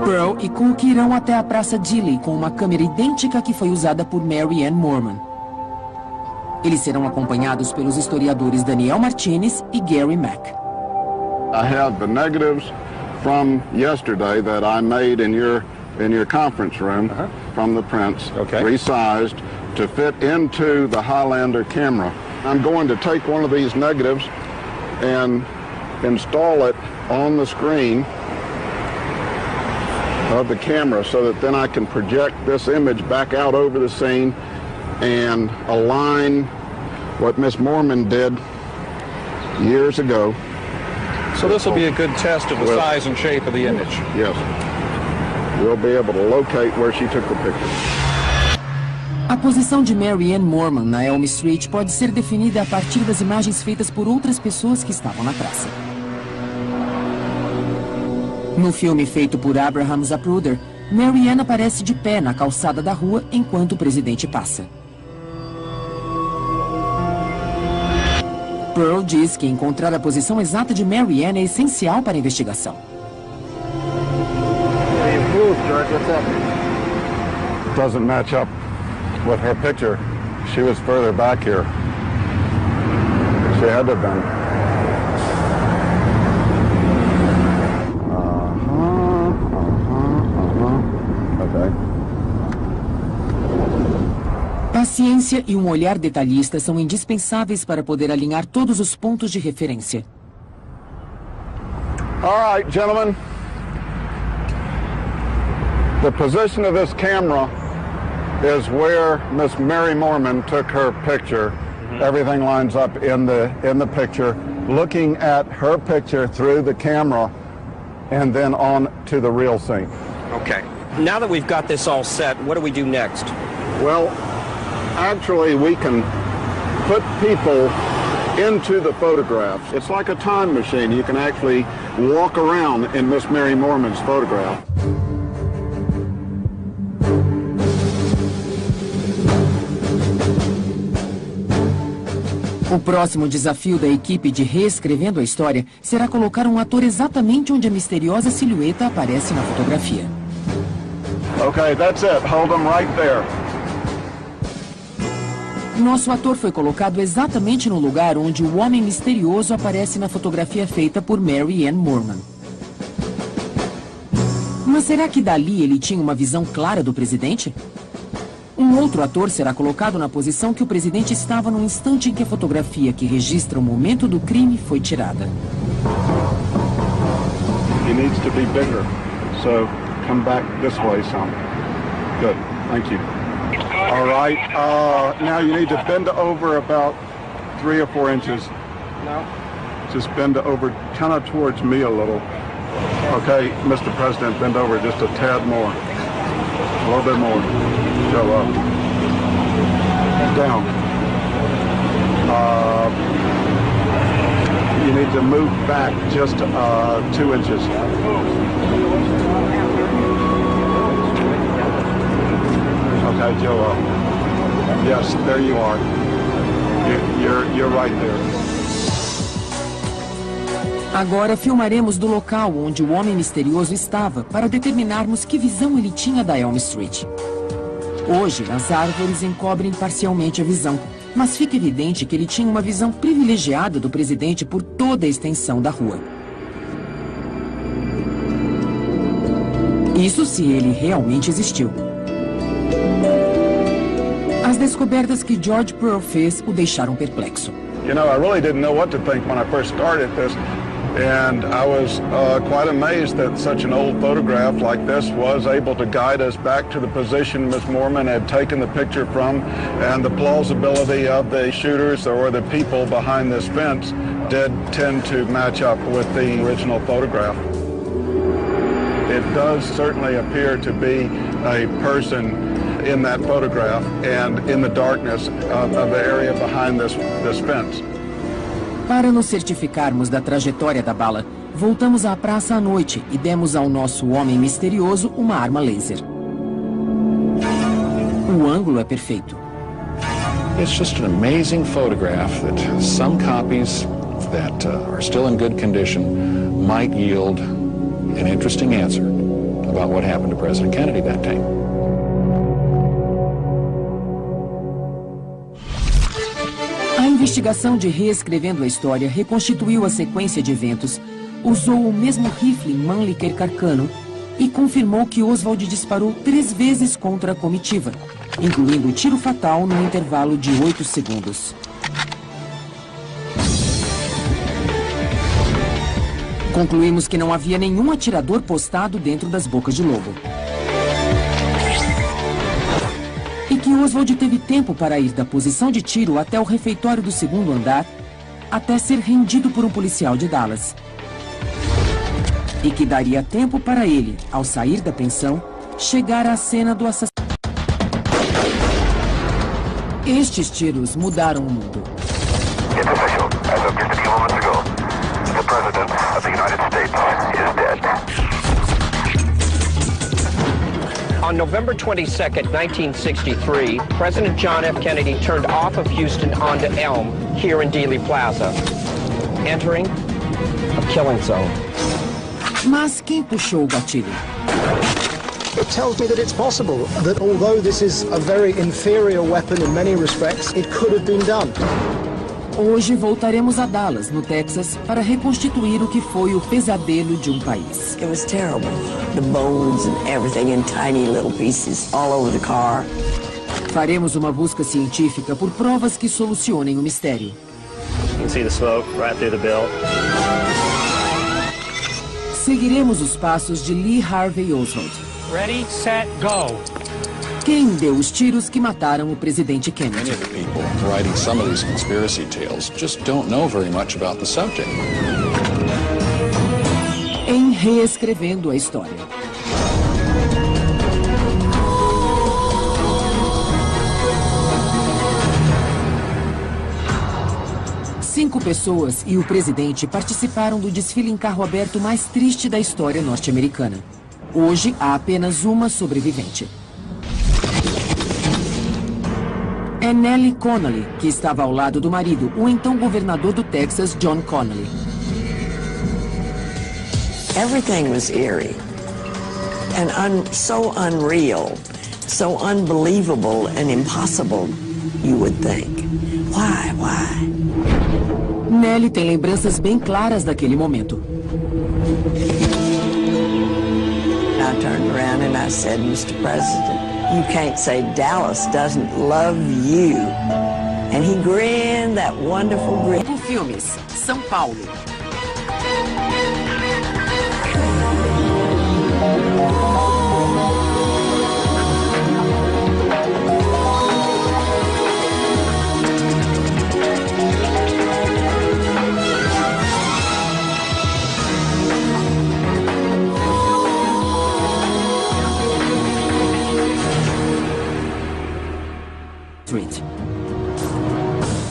Pearl e Cook irão até a Praça Dilley com uma câmera idêntica à que foi usada por Mary Ann Moorman. Eles serão acompanhados pelos historiadores Daniel Martinez e Gary Mack. I have the negatives from yesterday that I made in your conference room from the prints, resized to fit into the Highlander camera. I'm going to take one of these negatives and install it on the screen of the camera so that then I can project this image back out over the scene and align what Miss Moorman did years ago. So this will be a good test of the size and shape of the image. Yes. We'll be able to locate where she took the picture. A posição de Mary Ann Moorman na Elm Street pode ser definida a partir das imagens feitas por outras pessoas que estavam na praça. No filme feito por Abraham Zapruder, Mary Ann aparece de pé na calçada da rua enquanto o presidente passa. Pearl diz que encontrar a posição exata de Mary Ann é essencial para a investigação. George, what's up? Doesn't match up with her picture. She was further back here. She had to have been. Okay. Paciência e um olhar detalhista são indispensáveis para poder alinhar todos os pontos de referência. All right, gentlemen. The position of this camera is where Miss Mary Moorman took her picture. Everything lines up in the picture, looking at her picture through the camera and then on to the real scene. Okay. Now that we've got this all set, what do we do next? Well, actually we can put people into the photographs. It's like a time machine. You can actually walk around in Miss Mary Moorman's photograph. O próximo desafio da equipe de Reescrevendo a História será colocar um ator exatamente onde a misteriosa silhueta aparece na fotografia. Okay, that's it. Hold them right there. Nosso ator foi colocado exatamente no lugar onde o homem misterioso aparece na fotografia feita por Mary Ann Moorman. Mas será que dali ele tinha uma visão clara do presidente? Um outro ator será colocado na posição que o presidente estava no instante em que a fotografia que registra o momento do crime foi tirada. He needs to be bigger, so come back this way some. Good, thank you. All right, now you need to bend over about 3 or 4 inches. No. Just bend over kind of towards me a little. Okay, Mr. President, bend over just a tad more. A little bit more. Go up. Down. You need to move back just 2 inches. Okay, Joe up. Yes, there you are. You're right there. Agora filmaremos do local onde o homem misterioso estava para determinarmos que visão ele tinha da Elm Street. Hoje, as árvores encobrem parcialmente a visão, mas fica evidente que ele tinha uma visão privilegiada do presidente por toda a extensão da rua. Isso se ele realmente existiu. As descobertas que George Pearl fez o deixaram perplexo. You know, I really didn't know what to think when I first started this. And I was quite amazed that such an old photograph like this was able to guide us back to the position Miss Moorman had taken the picture from, and the plausibility of the shooters or the people behind this fence did tend to match up with the original photograph. It does certainly appear to be a person in that photograph and in the darkness of the area behind this fence. Para nos certificarmos da trajetória da bala, voltamos à praça à noite e demos ao nosso homem misterioso uma arma laser. O ângulo é perfeito. It's just an amazing photograph that some copies that are still in good condition might yield an interesting answer about what happened to President Kennedy that day. A investigação de Reescrevendo a História reconstituiu a sequência de eventos, usou o mesmo rifle Mannlicher Carcano e confirmou que Oswald disparou 3 vezes contra a comitiva, incluindo o tiro fatal no intervalo de 8 segundos. Concluímos que não havia nenhum atirador postado dentro das bocas de lobo. E que Oswald teve tempo para ir da posição de tiro até o refeitório do 2º andar, até ser rendido por um policial de Dallas. E que daria tempo para ele, ao sair da pensão, chegar à cena do assassinato. Estes tiros mudaram o mundo. It's official. As of just a few moments ago, the President of the United States is dead. On November 22nd, 1963, President John F. Kennedy turned off of Houston onto Elm here in Dealey Plaza, entering a killing zone. Mas quem puxou o gatilho? It tells me that it's possible, that although this is a very inferior weapon in many respects, it could have been done. Hoje voltaremos a Dallas, no Texas, para reconstituir o que foi o pesadelo de um país. It was terrible. The bones and everything in tiny little pieces all over the car. Faremos uma busca científica por provas que solucionem o mistério. You can see the smoke right through the bill. Seguiremos os passos de Lee Harvey Oswald. Ready, set, go. Quem deu os tiros que mataram o presidente Kennedy? Many of the people writing some of these conspiracy tales just don't know very much about the subject. Em Reescrevendo a História. Cinco pessoas e o presidente participaram do desfile em carro aberto mais triste da história norte-americana. Hoje, há apenas uma sobrevivente. É Nellie Connolly, que estava ao lado do marido, o então governador do Texas, John Connolly. Everything was eerie and so unreal, so unbelievable and impossible, you would think. Why? Nellie tem lembranças bem claras daquele momento. I turned around and I said, Mr. President, you can't say Dallas doesn't love you. And he grinned that wonderful grin. Filmes, São Paulo.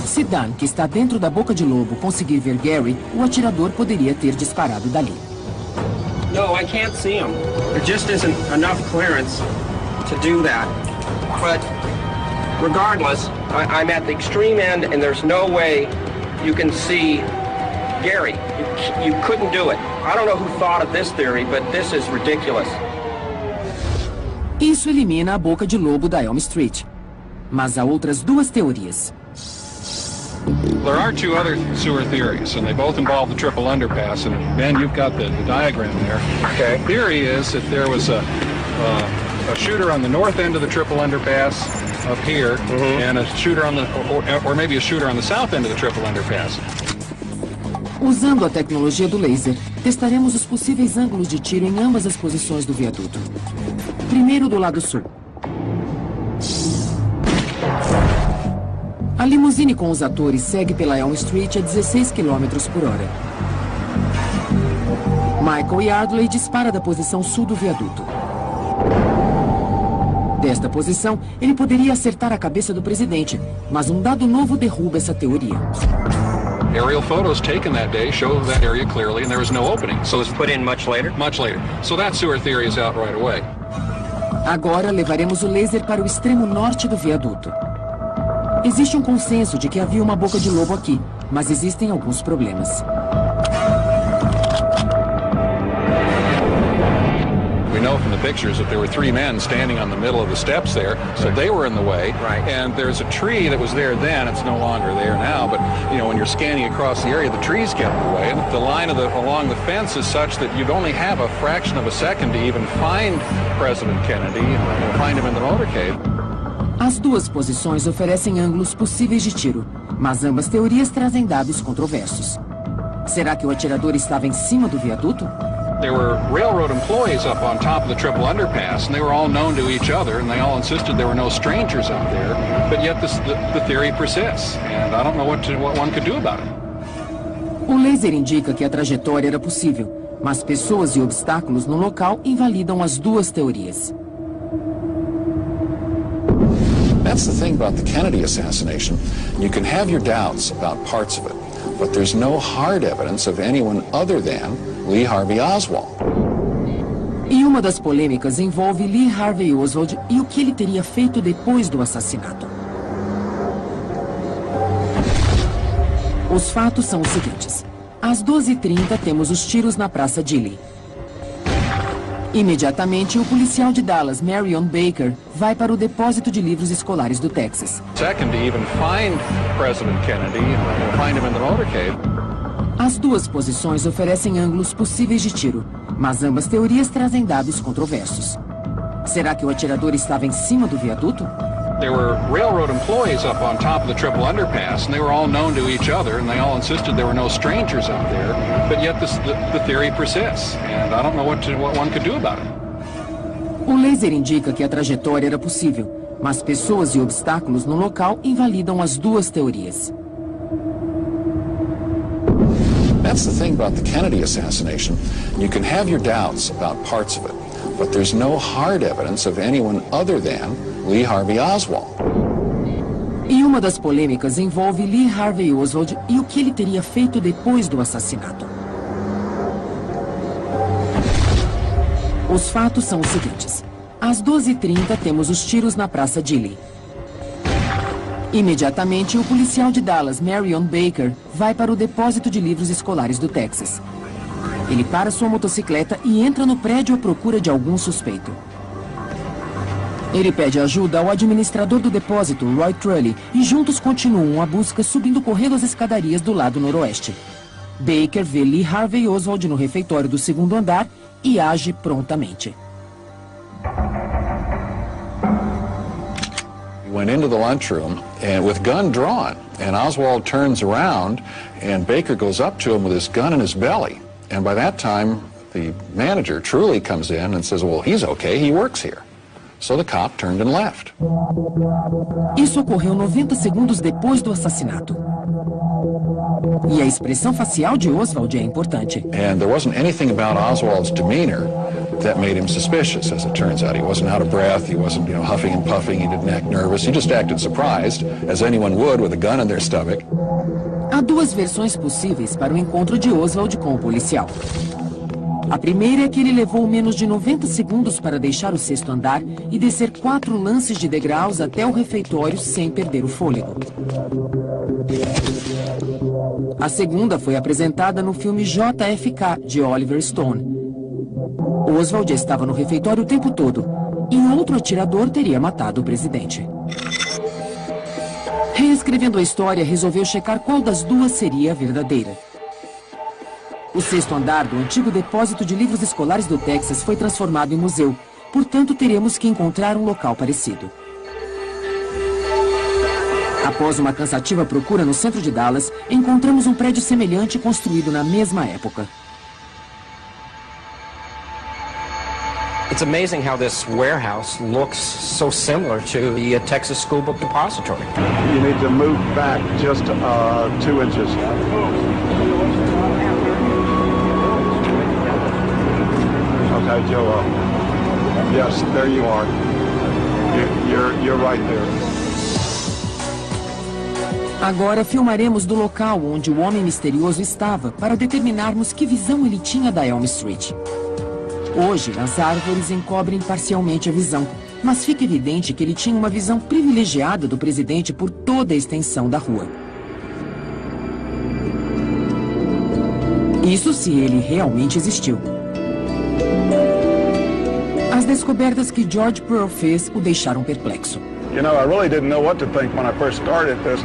Se Dan, que está dentro da boca de lobo, conseguir ver Gary, o atirador poderia ter disparado dali. No, I can't see him. There just isn't enough clearance to do that. But regardless, I'm at the extreme end and there's no way you can see Gary. You couldn't do it. I don't know who thought of this theory, but this is ridiculous. Isso elimina a boca de lobo da Elm Street. Mas há outras duas teorias. There are two other sewer theories, and they both involve the triple underpass. And Ben, you've got the diagram there. Okay. The theory is that there was a shooter on the north end of the triple underpass up here, and a shooter on the, or maybe a shooter on the south end of the triple underpass. Usando a tecnologia do laser, testaremos os possíveis ângulos de tiro em ambas as posições do viaduto. Primeiro do lado sul. A limusine com os atores segue pela Elm Street a 16 km por hora. Michael Yardley dispara da posição sul do viaduto. Desta posição, ele poderia acertar a cabeça do presidente, mas um dado novo derruba essa teoria. Aerial photos taken that day show that area clearly, and there was no opening. So it was put in much later? Much later. So that sewer theory is out right away. Agora levaremos o laser para o extremo norte do viaduto. Existe um consenso de que havia uma boca de lobo aqui, mas existem alguns problemas. We know from the pictures that there were three men standing on the middle of the steps there, so they were in the way. Right. And there's a tree that was there then, it's no longer there now, but you know, when you're scanning across the area, the trees get in the way. And the line along the fence is such that you'd only have a fraction of a second to even find President Kennedy and find him in the motorcade. As duas posições oferecem ângulos possíveis de tiro, mas ambas teorias trazem dados controversos. Será que o atirador estava em cima do viaduto? There were railroad employees up on top of the triple underpass, and they were all known to each other, and they all insisted there were no strangers up there. But yet the theory persists, and I don't know what one could do about it. O laser indica que a trajetória era possível, mas pessoas e obstáculos no local invalidam as duas teorias. That's the thing about the Kennedy assassination. You can have your doubts about parts of it, but there's no hard evidence of anyone other than Lee Harvey Oswald. E uma das polêmicas envolve Lee Harvey Oswald e o que ele teria feito depois do assassinato. Os fatos são os seguintes. Às 12h30 temos os tiros na Praça Dilley. Imediatamente, o policial de Dallas, Marion Baker, vai para o depósito de livros escolares do Texas. Second to even find President Kennedy and find him in the motorcade. As duas posições oferecem ângulos possíveis de tiro, mas ambas teorias trazem dados controversos. Será que o atirador estava em cima do viaduto? There were railroad employees up on top of the triple underpass, and they were all known to each other, and they all insisted there were no strangers up there. But yet the theory persists, and I don't know what one could do about it. O laser indica que a trajetória era possível, mas pessoas e obstáculos no local invalidam as duas teorias. That's the thing about the Kennedy assassination. You can have your doubts about parts of it, but there's no hard evidence of anyone other than Lee Harvey Oswald. E uma das polêmicas envolve Lee Harvey Oswald e o que ele teria feito depois do assassinato. Os fatos são os seguintes. Às 12h30 temos os tiros na Praça Dilley. Imediatamente, o policial de Dallas, Marion Baker, vai para o depósito de livros escolares do Texas. Ele para sua motocicleta e entra no prédio à procura de algum suspeito. Ele pede ajuda ao administrador do depósito, Roy Trulley, e juntos continuam a busca subindo correndo as escadarias do lado noroeste. Baker vê Lee Harvey Oswald no refeitório do segundo andar e age prontamente. He went into the lunchroom and with gun drawn, and Oswald turns around and Baker goes up to him with his gun in his belly. And by that time, the manager, Trulley, comes in and says, well, he's okay, he works here. So the cop turned and left. Isso ocorreu 90 segundos depois do assassinato. E a expressão facial de Oswald é importante. And there wasn't anything about Oswald's demeanor that made him suspicious, as it turns out. He wasn't out of breath, he wasn't, huffing and puffing, he didn't act nervous. He just acted surprised, as anyone would with a gun in their stomach. Há duas versões possíveis para o encontro de Oswald com o policial. A primeira é que ele levou menos de 90 segundos para deixar o sexto andar e descer 4 lances de degraus até o refeitório sem perder o fôlego. A segunda foi apresentada no filme JFK, de Oliver Stone. Oswald estava no refeitório o tempo todo e outro atirador teria matado o presidente. Reescrevendo a história, resolveu checar qual das duas seria a verdadeira. O sexto andar do antigo depósito de livros escolares do Texas foi transformado em museu. Portanto, teremos que encontrar um local parecido. Após uma cansativa procura no centro de Dallas, encontramos um prédio semelhante construído na mesma época. It's amazing how this warehouse looks so similar to the Texas School Book Depository. You need to move back just 2 inches. Okay, Joe. Yes, there you are. You're right there. Agora filmaremos do local onde o homem misterioso estava para determinarmos que visão ele tinha da Elm Street. Hoje, as árvores encobrem parcialmente a visão, mas fica evidente que ele tinha uma visão privilegiada do presidente por toda a extensão da rua. Isso se ele realmente existiu. As descobertas que George Pearl fez o deixaram perplexo. I really didn't know what to think when I first started this.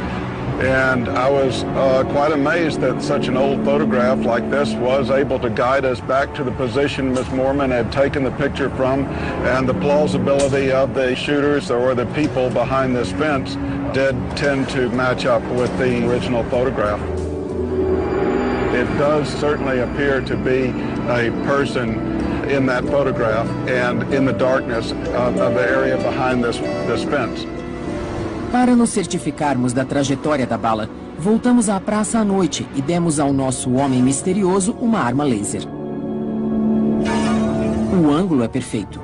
And I was quite amazed that such an old photograph like this was able to guide us back to the position Miss Moorman had taken the picture from, and the plausibility of the shooters or the people behind this fence did tend to match up with the original photograph. It does certainly appear to be a person in that photograph and in the darkness of the area behind this fence. Para nos certificarmos da trajetória da bala, voltamos à praça à noite e demos ao nosso homem misterioso uma arma laser. O ângulo é perfeito.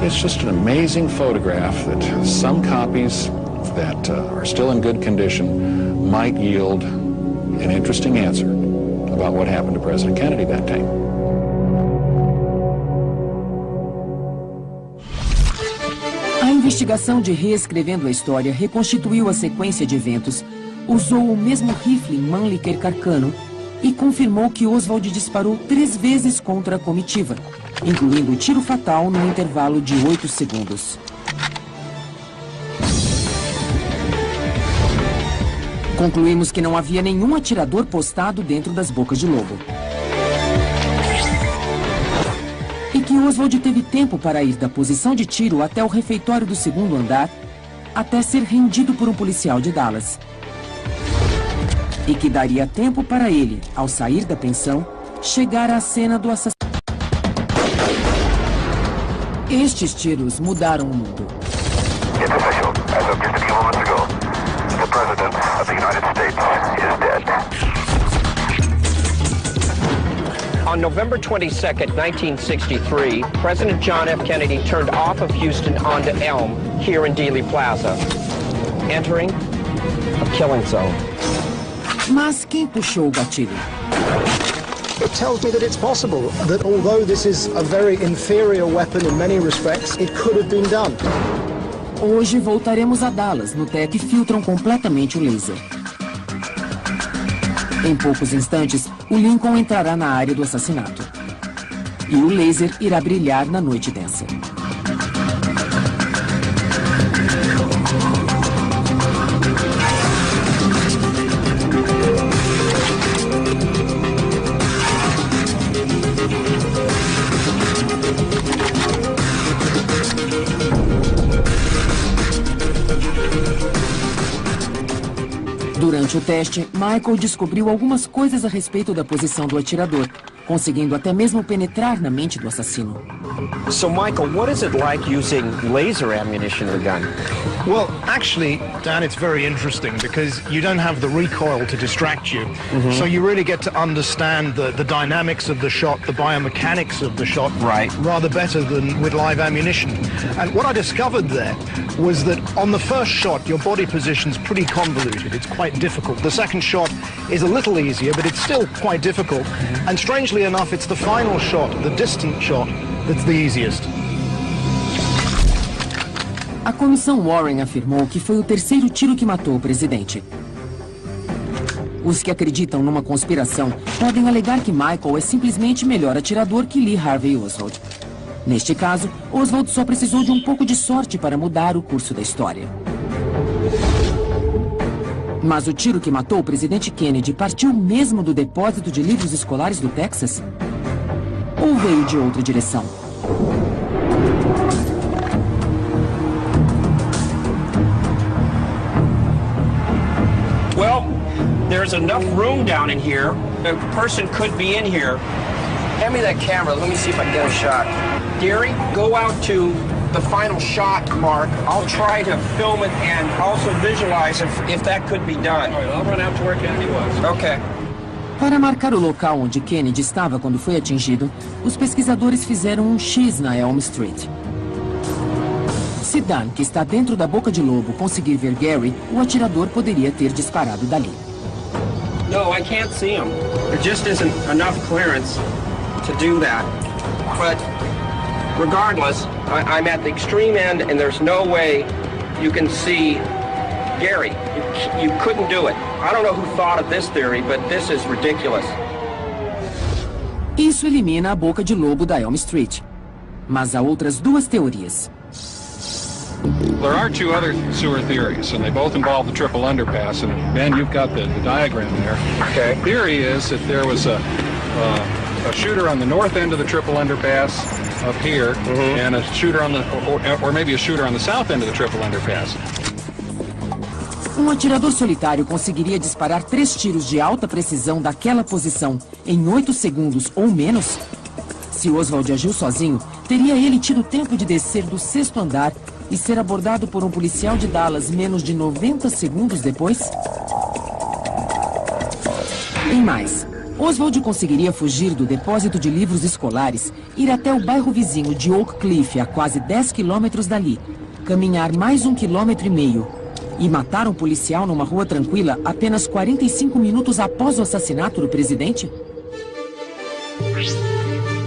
It's just an amazing photograph that some copies that are still in good condition might yield an interesting answer about what happened to President Kennedy that day. A investigação de Reescrevendo a História reconstituiu a sequência de eventos, usou o mesmo rifle Mannlicher Carcano e confirmou que Oswald disparou 3 vezes contra a comitiva, incluindo o tiro fatal no intervalo de 8 segundos. Concluímos que não havia nenhum atirador postado dentro das bocas de lobo. E que Oswald teve tempo para ir da posição de tiro até o refeitório do segundo andar, até ser rendido por um policial de Dallas. E que daria tempo para ele, ao sair da pensão, chegar à cena do assassinato. Estes tiros mudaram o mundo. It's official. As of just a few moments ago, the President of the United States is dead. On November 22nd, 1963, President John F. Kennedy turned off of Houston onto Elm here in Dealey Plaza, entering a killing zone. Mas quem puxou o gatilho? It tells me that it's possible, that although this is a very inferior weapon in many respects, it could have been done. Hoje voltaremos a Dallas, no TEC que filtram completamente o laser. Em poucos instantes, o Lincoln entrará na área do assassinato. E o laser irá brilhar na noite densa. Durante o teste, Michael descobriu algumas coisas a respeito da posição do atirador, conseguindo até mesmo penetrar na mente do assassino. So, Michael, what is it like using laser ammunition in a gun? Well, actually, Dan, it's very interesting because you don't have the recoil to distract you. So you really get to understand the dynamics of the shot, the biomechanics of the shot, rather better than with live ammunition. And what I discovered there was that on the first shot, your body position's pretty convoluted. It's quite difficult. The second shot is a little easier, but it's still quite difficult. And strangely enough, it's the final shot, the distant shot, that's the easiest. A comissão Warren afirmou que foi o terceiro tiro que matou o presidente. Os que acreditam numa conspiração podem alegar que Michael é simplesmente melhor atirador que Lee Harvey Oswald. Neste caso, Oswald só precisou de um pouco de sorte para mudar o curso da história. Mas o tiro que matou o presidente Kennedy partiu mesmo do depósito de livros escolares do Texas? Ou veio de outra direção? Well, there's enough room down in here. A person could be in here. Hand me that camera. Let me see if I can get a shot. Gary, go out to the final shot mark. I'll try to film it and also visualize if that could be done. All right, I'll run out to where Kennedy was. Okay. Para marcar o local onde Kennedy estava quando foi atingido, os pesquisadores fizeram um X na Elm Street. Se Dan, que está dentro da boca de lobo, conseguir ver Gary, o atirador poderia ter disparado dali. No, I can't see him. There just isn't enough clearance to do that. But regardless, I'm at the extreme end and there's no way you can see Gary. You couldn't do it. I don't know who thought of this theory, but this is ridiculous. Isso elimina a boca de lobo da Elm Street. Mas há outras duas teorias. There are two other sewer theories, and they both involve the triple underpass. And Ben, you've got the diagram there. Okay. The theory is that there was a shooter on the north end of the triple underpass up here, and a shooter on the, or maybe a shooter on the south end of the triple underpass. Um atirador solitário conseguiria disparar 3 tiros de alta precisão daquela posição em 8 segundos ou menos? Se Oswald agiu sozinho, teria ele tido tempo de descer do 6º andar e ser abordado por um policial de Dallas menos de 90 segundos depois? E mais, Oswald conseguiria fugir do depósito de livros escolares, ir até o bairro vizinho de Oak Cliff, a quase 10 quilômetros dali, caminhar mais 1,5 quilômetros e matar um policial numa rua tranquila apenas 45 minutos após o assassinato do presidente?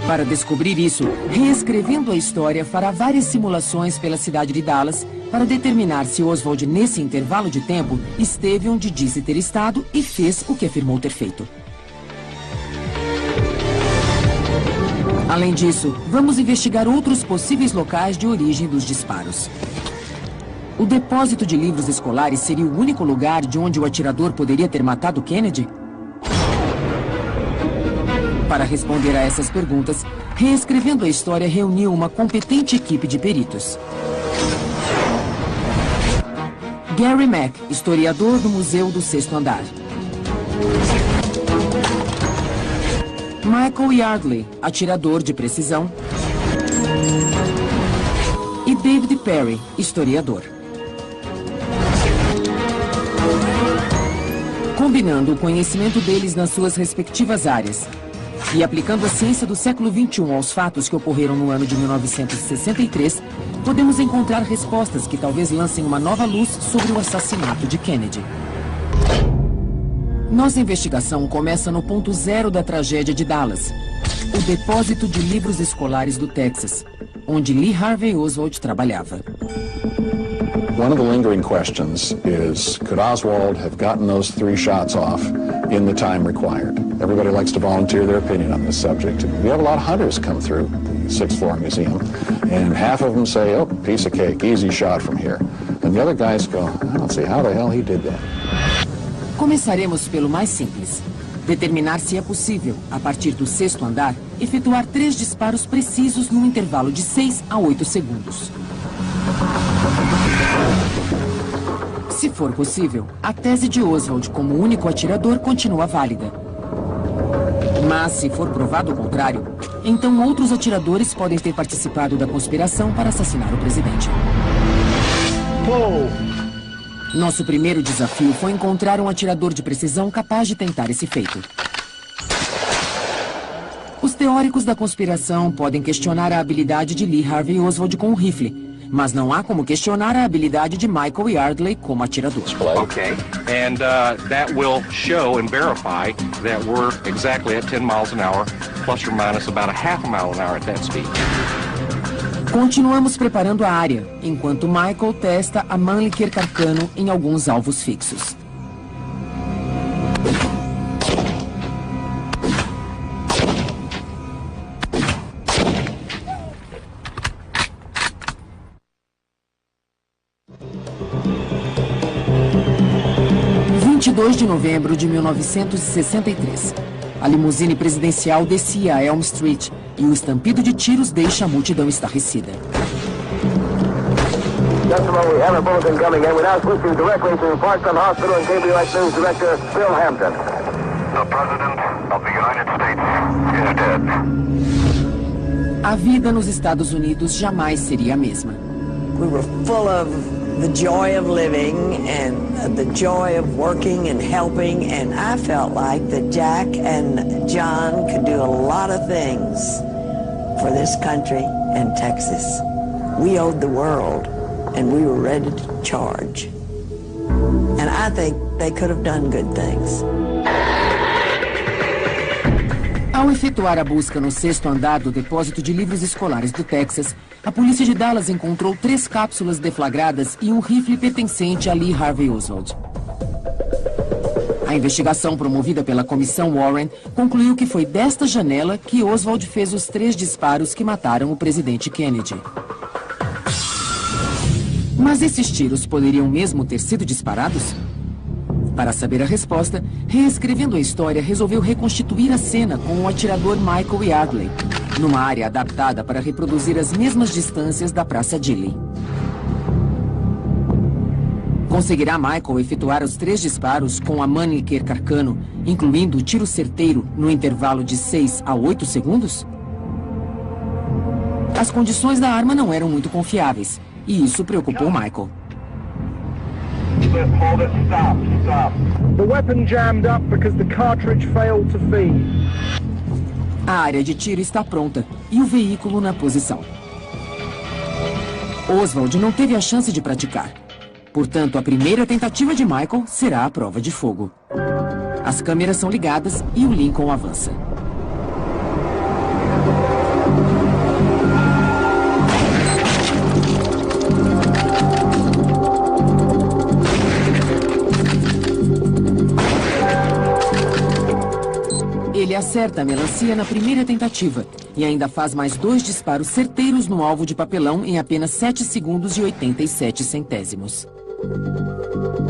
Para descobrir isso, reescrevendo a história, fará várias simulações pela cidade de Dallas para determinar se Oswald, nesse intervalo de tempo, esteve onde disse ter estado e fez o que afirmou ter feito. Além disso, vamos investigar outros possíveis locais de origem dos disparos. O depósito de livros escolares seria o único lugar de onde o atirador poderia ter matado Kennedy? Para responder a essas perguntas, Reescrevendo a História reuniu uma competente equipe de peritos. Gary Mack, historiador do Museu do Sexto Andar. Michael Yardley, atirador de precisão. E David Perry, historiador. Combinando o conhecimento deles nas suas respectivas áreas e aplicando a ciência do século XXI aos fatos que ocorreram no ano de 1963, podemos encontrar respostas que talvez lancem uma nova luz sobre o assassinato de Kennedy. Nossa investigação começa no ponto zero da tragédia de Dallas, o depósito de livros escolares do Texas, onde Lee Harvey Oswald trabalhava. One of the lingering questions is, could Oswald have gotten those 3 shots off in the time required? Everybody likes to volunteer their opinion on this subject. We have a lot of hunters come through the 6th Floor Museum, and half of them say, oh, piece of cake, easy shot from here. And the other guys go, I don't see how the hell he did that. Começaremos pelo mais simples. Determinar se é possível, a partir do 6º andar, efetuar 3 disparos precisos num intervalo de 6 a 8 segundos. Se for possível, a tese de Oswald como único atirador continua válida. Mas, se for provado o contrário, então outros atiradores podem ter participado da conspiração para assassinar o presidente. Nosso primeiro desafio foi encontrar um atirador de precisão capaz de tentar esse feito. Os teóricos da conspiração podem questionar a habilidade de Lee Harvey Oswald com o rifle, mas não há como questionar a habilidade de Michael Yardley como atirador. Okay, and that will show and verify that we're exactly at 10 miles an hour, plus or minus about a half a mile an hour at that speed. Continuamos preparando a área, enquanto Michael testa a Mannlicher Carcano em alguns alvos fixos. De novembro de 1963. A limusine presidencial descia a Elm Street e o estampido de tiros deixa a multidão estarrecida. Just a moment, we have a bulletin coming in. We're now switching directly to Parkland Hospital and KBOX News Director Bill Hampton. The President of the United States is dead. A vida nos Estados Unidos jamais seria a mesma. We were full of the joy of living and the joy of working and helping, and I felt like that Jack and John could do a lot of things for this country and Texas. We owed the world, and we were ready to charge. And I think they could have done good things. Ao efetuar a busca no 6º andar do depósito de livros escolares do Texas, a polícia de Dallas encontrou 3 cápsulas deflagradas e um rifle pertencente a Lee Harvey Oswald. A investigação promovida pela Comissão Warren concluiu que foi desta janela que Oswald fez os 3 disparos que mataram o presidente Kennedy. Mas esses tiros poderiam mesmo ter sido disparados? Para saber a resposta, Reescrevendo a História resolveu reconstituir a cena com o atirador Michael Yardley, numa área adaptada para reproduzir as mesmas distâncias da Praça Dilley. Conseguirá Michael efetuar os 3 disparos com a Mannlicher Carcano, incluindo o tiro certeiro no intervalo de 6 a 8 segundos? As condições da arma não eram muito confiáveis, e isso preocupou Michael. Hold it, stop. The weapon jammed up because the cartridge failed to feed. A área de tiro está pronta e o veículo na posição. Oswald não teve a chance de praticar. Portanto, a primeira tentativa de Michael será a prova de fogo. As câmeras são ligadas e o Lincoln avança. Ele acerta a melancia na primeira tentativa e ainda faz mais 2 disparos certeiros no alvo de papelão em apenas 7 segundos e 87 centésimos.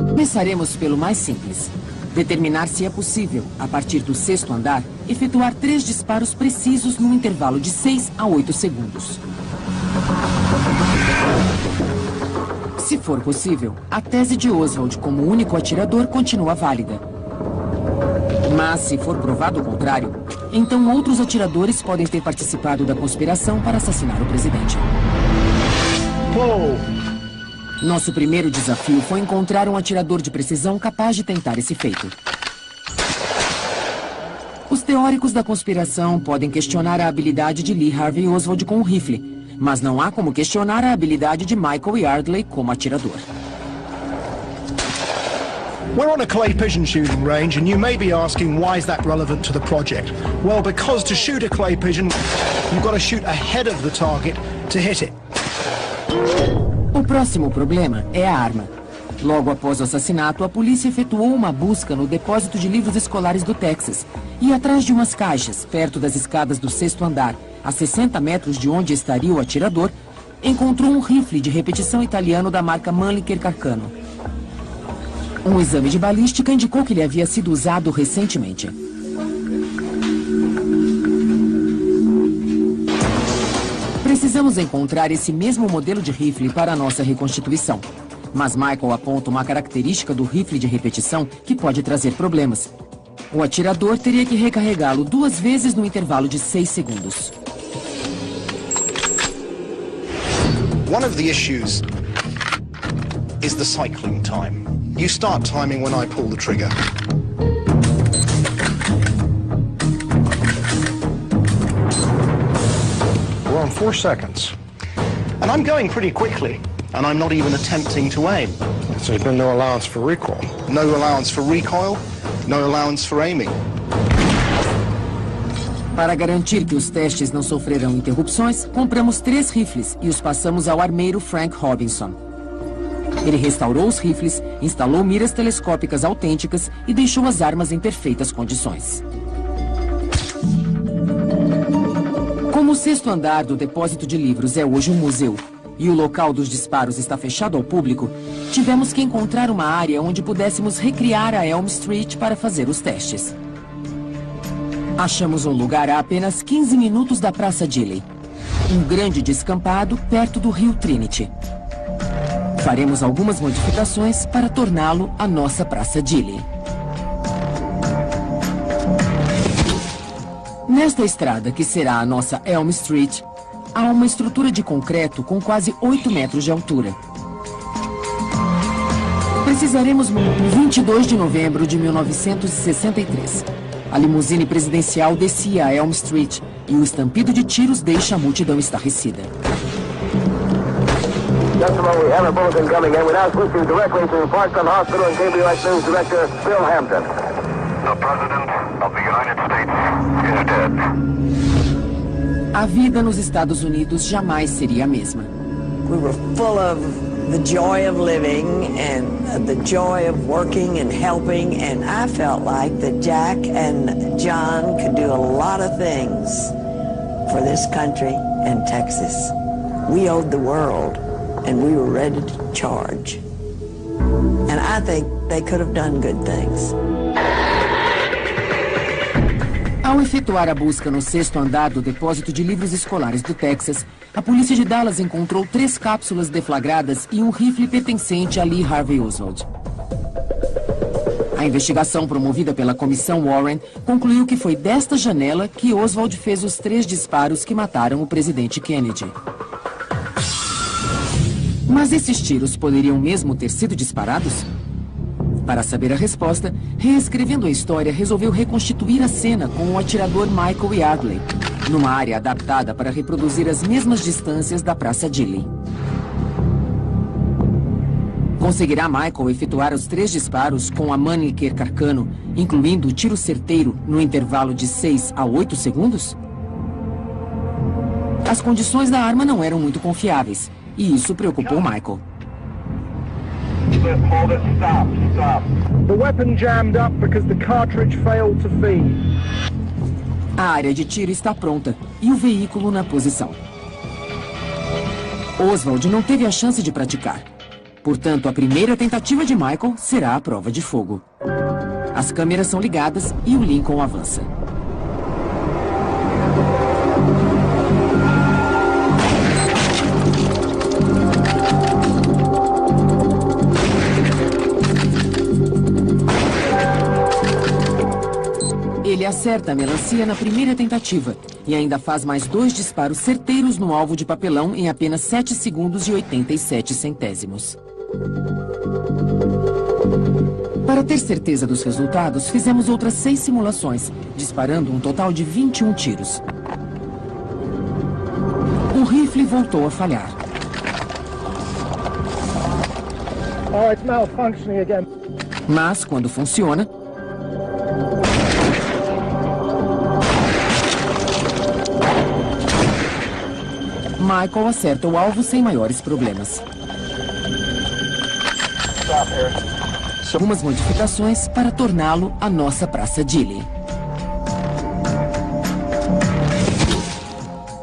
Começaremos pelo mais simples. Determinar se é possível, a partir do 6º andar, efetuar 3 disparos precisos num intervalo de 6 a 8 segundos. Se for possível, a tese de Oswald como único atirador continua válida. Mas, se for provado o contrário, então outros atiradores podem ter participado da conspiração para assassinar o presidente. Paul! Nosso primeiro desafio foi encontrar um atirador de precisão capaz de tentar esse feito. Os teóricos da conspiração podem questionar a habilidade de Lee Harvey Oswald com o rifle, mas não há como questionar a habilidade de Michael Yardley como atirador. We're on a clay pigeon shooting range, and you may be asking, why is that relevant to the project? Well, because to shoot a clay pigeon, you've got to shoot ahead of the target to hit it. O próximo problema é a arma. Logo após o assassinato, a polícia efetuou uma busca no depósito de livros escolares do Texas e atrás de umas caixas, perto das escadas do 6º andar, a 60 metros de onde estaria o atirador, encontrou um rifle de repetição italiano da marca Mannlicher Carcano. Um exame de balística indicou que ele havia sido usado recentemente. Precisamos encontrar esse mesmo modelo de rifle para a nossa reconstituição. Mas Michael aponta uma característica do rifle de repetição que pode trazer problemas. O atirador teria que recarregá-lo 2 vezes no intervalo de 6 segundos. One of the issues is the cycling time. You start timing when I pull the trigger. We're on 4 seconds. And I'm going pretty quickly, and I'm not even attempting to aim. So there's been no allowance for recoil? No allowance for recoil, no allowance for aiming. Para garantir que os testes não sofrerão interrupções, compramos 3 rifles e os passamos ao armeiro Frank Robinson. Ele restaurou os rifles, instalou miras telescópicas autênticas e deixou as armas em perfeitas condições. Como o 6º andar do depósito de livros é hoje um museu e o local dos disparos está fechado ao público, tivemos que encontrar uma área onde pudéssemos recriar a Elm Street para fazer os testes. Achamos um lugar a apenas 15 minutos da Praça Dilley, um grande descampado perto do rio Trinity. Faremos algumas modificações para torná-lo a nossa Praça Dilley. Nesta estrada, que será a nossa Elm Street, há uma estrutura de concreto com quase 8 metros de altura. Precisaremos no 22 de novembro de 1963. A limusine presidencial descia a Elm Street e o estampido de tiros deixa a multidão estarrecida. Gentlemen, we have a bulletin coming in. We now switch you directly to Parkland Hospital and KBOX News Director Bill Hampton. The President of the United States is dead. A vida nos Estados Unidos jamais seria a mesma. We were full of the joy of living and the joy of working and helping, and I felt like that Jack and John could do a lot of things for this country and Texas. We owed the world, and we were ready to charge. And I think they could have done good things. Ao efetuar a busca no 6º andar do depósito de livros escolares do Texas, a polícia de Dallas encontrou 3 cápsulas deflagradas e um rifle pertencente a Lee Harvey Oswald. A investigação promovida pela Comissão Warren concluiu que foi desta janela que Oswald fez os 3 disparos que mataram o presidente Kennedy. Mas esses tiros poderiam mesmo ter sido disparados? Para saber a resposta, reescrevendo a história, resolveu reconstituir a cena com o atirador Michael Yardley, numa área adaptada para reproduzir as mesmas distâncias da Praça Dilley. Conseguirá Michael efetuar os 3 disparos com a Mannlicher Carcano, incluindo o tiro certeiro no intervalo de 6 a 8 segundos? As condições da arma não eram muito confiáveis, e isso preocupou Michael. Hold it, stop. The weapon jammed up because the cartridge failed to feed. A área de tiro está pronta e o veículo na posição. Oswald não teve a chance de praticar. Portanto, a primeira tentativa de Michael será a prova de fogo. As câmeras são ligadas e o Lincoln avança. Ele acerta a melancia na primeira tentativa e ainda faz mais 2 disparos certeiros no alvo de papelão em apenas 7 segundos e 87 centésimos. Para ter certeza dos resultados, fizemos outras 6 simulações, disparando um total de 21 tiros. O rifle voltou a falhar. Oh, it's malfunctioning again. Mas, quando funciona, Michael acerta o alvo sem maiores problemas. Algumas modificações para torná-lo a nossa Praça Dilley.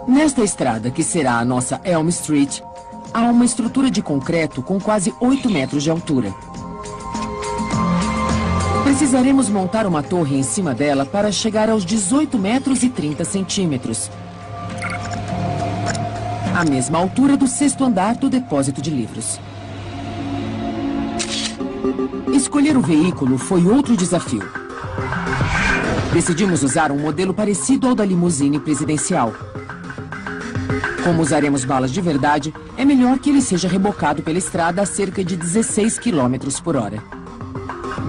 Nesta estrada, que será a nossa Elm Street, há uma estrutura de concreto com quase 8 metros de altura. Precisaremos montar uma torre em cima dela para chegar aos 18 metros e 30 centímetros. A mesma altura do 6º andar do depósito de livros. Escolher o veículo foi outro desafio. Decidimos usar um modelo parecido ao da limusine presidencial. Como usaremos balas de verdade, é melhor que ele seja rebocado pela estrada a cerca de 16 km por hora.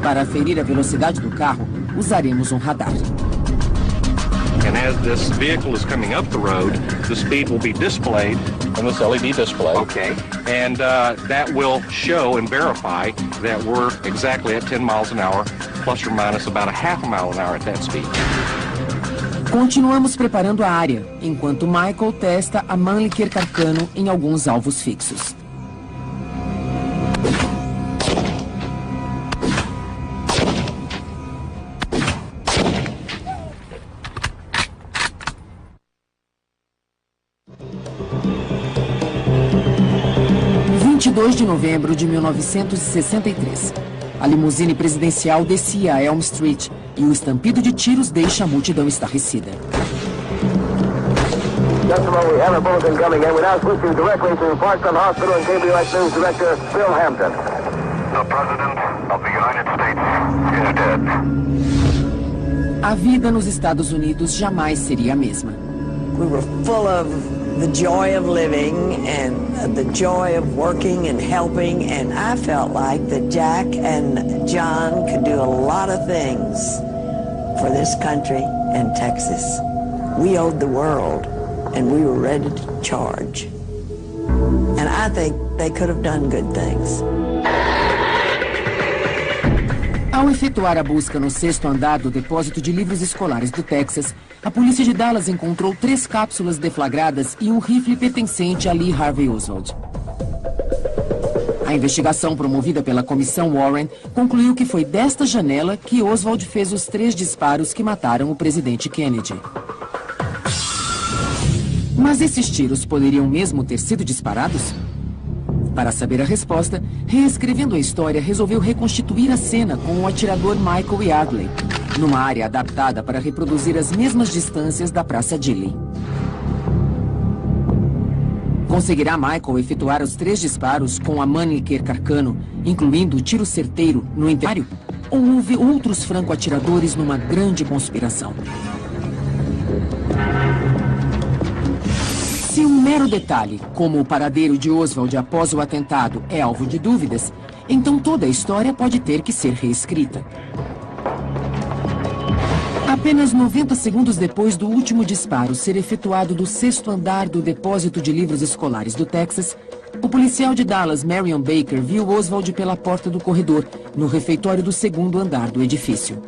Para aferir a velocidade do carro, usaremos um radar. And as this vehicle is coming up the road, the speed will be displayed on this LED display. Okay. And that will show and verify that we're exactly at 10 miles an hour, plus or minus about a half a mile an hour at that speed. Continuamos preparando a área, enquanto Michael testa a Mannlicher Carcano em alguns alvos fixos. De novembro de 1963. A limusine presidencial descia a Elm Street e o estampido de tiros deixa a multidão estarrecida. Just a moment, we have a bulletin coming in. We're now switching directly to Parkland Hospital and KBOX News Director Phil Hampton. The President of the United States is dead. A vida nos Estados Unidos jamais seria a mesma. We were full of the joy of living and the joy of working and helping, and I felt like that Jack and John could do a lot of things for this country and Texas. We owed the world, and we were ready to charge. And I think they could have done good things. Ao efetuar a busca no 6º andar do depósito de livros escolares do Texas, a polícia de Dallas encontrou 3 cápsulas deflagradas e um rifle pertencente a Lee Harvey Oswald. A investigação promovida pela Comissão Warren concluiu que foi desta janela que Oswald fez os 3 disparos que mataram o presidente Kennedy. Mas esses tiros poderiam mesmo ter sido disparados? Para saber a resposta, reescrevendo a história, resolveu reconstituir a cena com o atirador Michael Yardley, numa área adaptada para reproduzir as mesmas distâncias da Praça Dilley. Conseguirá Michael efetuar os 3 disparos com a Mannlicher Carcano, incluindo o tiro certeiro no interior? Ou houve outros franco-atiradores numa grande conspiração? Se um mero detalhe, como o paradeiro de Oswald após o atentado, é alvo de dúvidas, então toda a história pode ter que ser reescrita. Apenas 90 segundos depois do último disparo ser efetuado do 6º andar do depósito de livros escolares do Texas, o policial de Dallas, Marion Baker, viu Oswald pela porta do corredor, no refeitório do 2º andar do edifício.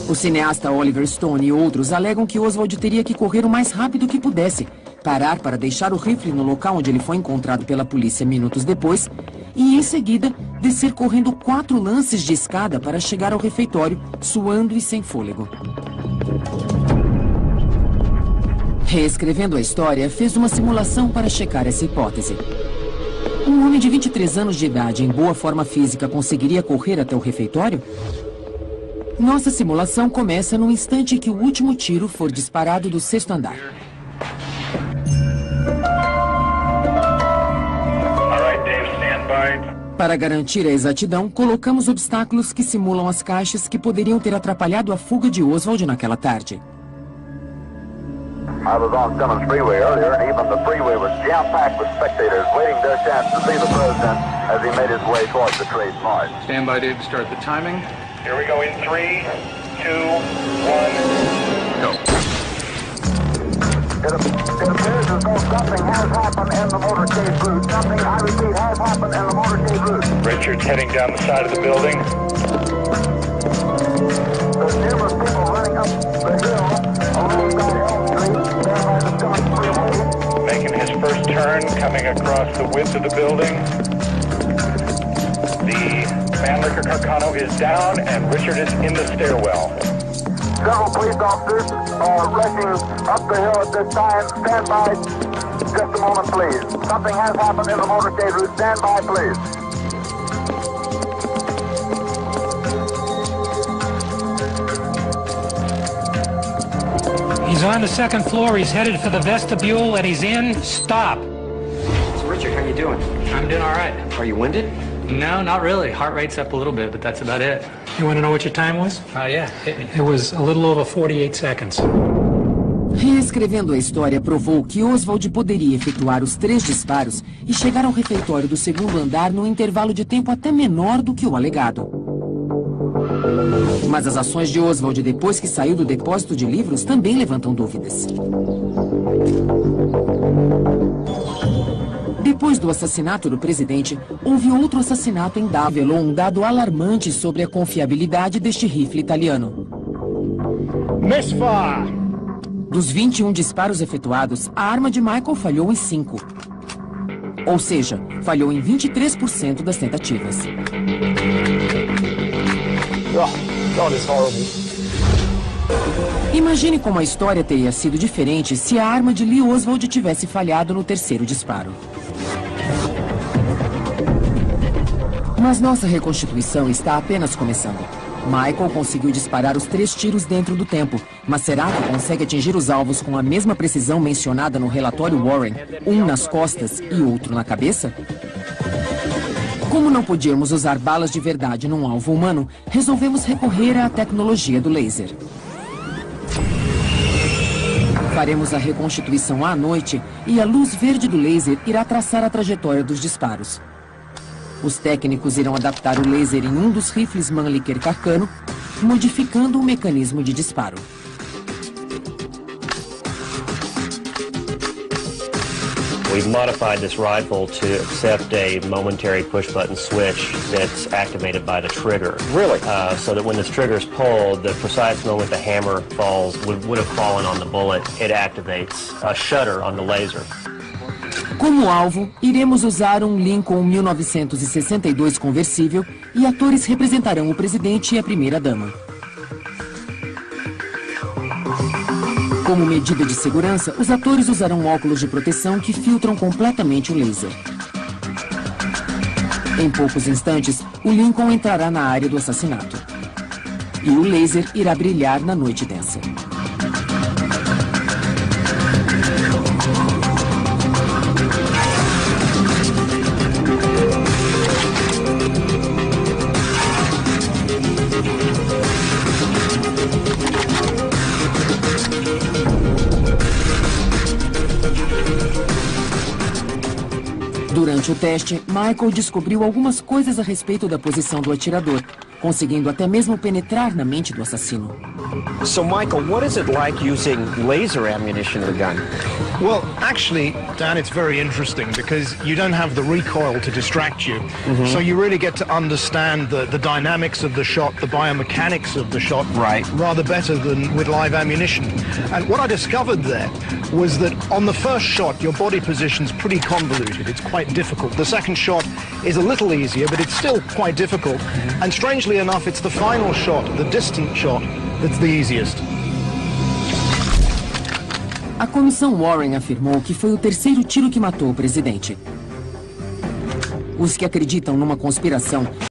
O cineasta Oliver Stone e outros alegam que Oswald teria que correr o mais rápido que pudesse, parar para deixar o rifle no local onde ele foi encontrado pela polícia minutos depois e, em seguida, descer correndo 4 lances de escada para chegar ao refeitório, suando e sem fôlego. Reescrevendo a história, fez uma simulação para checar essa hipótese. Um homem de 23 anos de idade em boa forma física conseguiria correr até o refeitório? Nossa simulação começa no instante que o último tiro for disparado do 6º andar. Para garantir a exatidão, colocamos obstáculos que simulam as caixas que poderiam ter atrapalhado a fuga de Oswald naquela tarde. I was on Simmons Freeway earlier, and even the freeway was jam-packed with spectators waiting their chance to see the president as he made his way towards the Trade Mart. Stand by, Dave, to start the timing. Here we go in 3, 2, 1, go. It appears as though something has happened in the motorcade route. Something, I repeat, has happened in the motorcade route. Richard's heading down the side of the building. There's numerous people running up the hill alongside Elm Street, there by the Simmons Freeway. Making his first turn, coming across the width of the building. The Mannlicher Carcano is down, and Richard is in the stairwell. Several police officers are rushing up the hill at this time. Stand by just a moment, please. Something has happened in the motorcade route. Stand by, please. He's on the 2nd floor. He's headed for the vestibule, and he's in. Stop. So Richard, how you doing? I'm doing all right. Are you winded? No, not really. Heart rate's up a little bit, but that's about it. You want to know what your time was? Yeah. It was a little over 48 seconds. Reescrevendo a história, provou que Oswald poderia efetuar os 3 disparos e chegar ao refeitório do 2º andar num intervalo de tempo até menor do que o alegado. Mas as ações de Oswald depois que saiu do depósito de livros também levantam dúvidas. Depois do assassinato do presidente, houve outro assassinato em Dallas, que revelou um dado alarmante sobre a confiabilidade deste rifle italiano. Misfire! Dos 21 disparos efetuados, a arma de Michael falhou em 5. Ou seja, falhou em 23% das tentativas. God is horrible. Imagine como a história teria sido diferente se a arma de Lee Oswald tivesse falhado no 3º disparo. Mas nossa reconstituição está apenas começando. Michael conseguiu disparar os 3 tiros dentro do tempo, mas será que consegue atingir os alvos com a mesma precisão mencionada no relatório Warren, um nas costas e outro na cabeça? Como não podíamos usar balas de verdade num alvo humano, resolvemos recorrer à tecnologia do laser. Faremos a reconstituição à noite e a luz verde do laser irá traçar a trajetória dos disparos. Os técnicos irão adaptar o laser em um dos rifles Mannlicher Carcano, modificando o mecanismo de disparo. We've modified this rifle to accept a momentary push-button switch that's activated by the trigger. Really? So that when this trigger is pulled, the precise moment the hammer falls would have fallen on the bullet. It activates a shutter on the laser. Como alvo, iremos usar um Lincoln 1962 conversível e atores representarão o presidente e a primeira-dama. Como medida de segurança, os atores usarão óculos de proteção que filtram completamente o laser. Em poucos instantes, o Lincoln entrará na área do assassinato. E o laser irá brilhar na noite densa. Durante o teste, Michael descobriu algumas coisas a respeito da posição do atirador, conseguindo até mesmo penetrar na mente do assassino. So, Michael, what is it like using laser ammunition in a gun? Well, actually, Dan, it's very interesting because you don't have the recoil to distract you. So you really get to understand the dynamics of the shot, the biomechanics of the shot, rather better than with live ammunition. And what I discovered there was that on the first shot, your body position's pretty convoluted. It's quite difficult. The second shot is a little easier, but it's still quite difficult. And strangely enough, it's the final shot, the distant shot, that's the easiest. A comissão Warren afirmou que foi o terceiro tiro que matou o presidente. Os que acreditam numa conspiração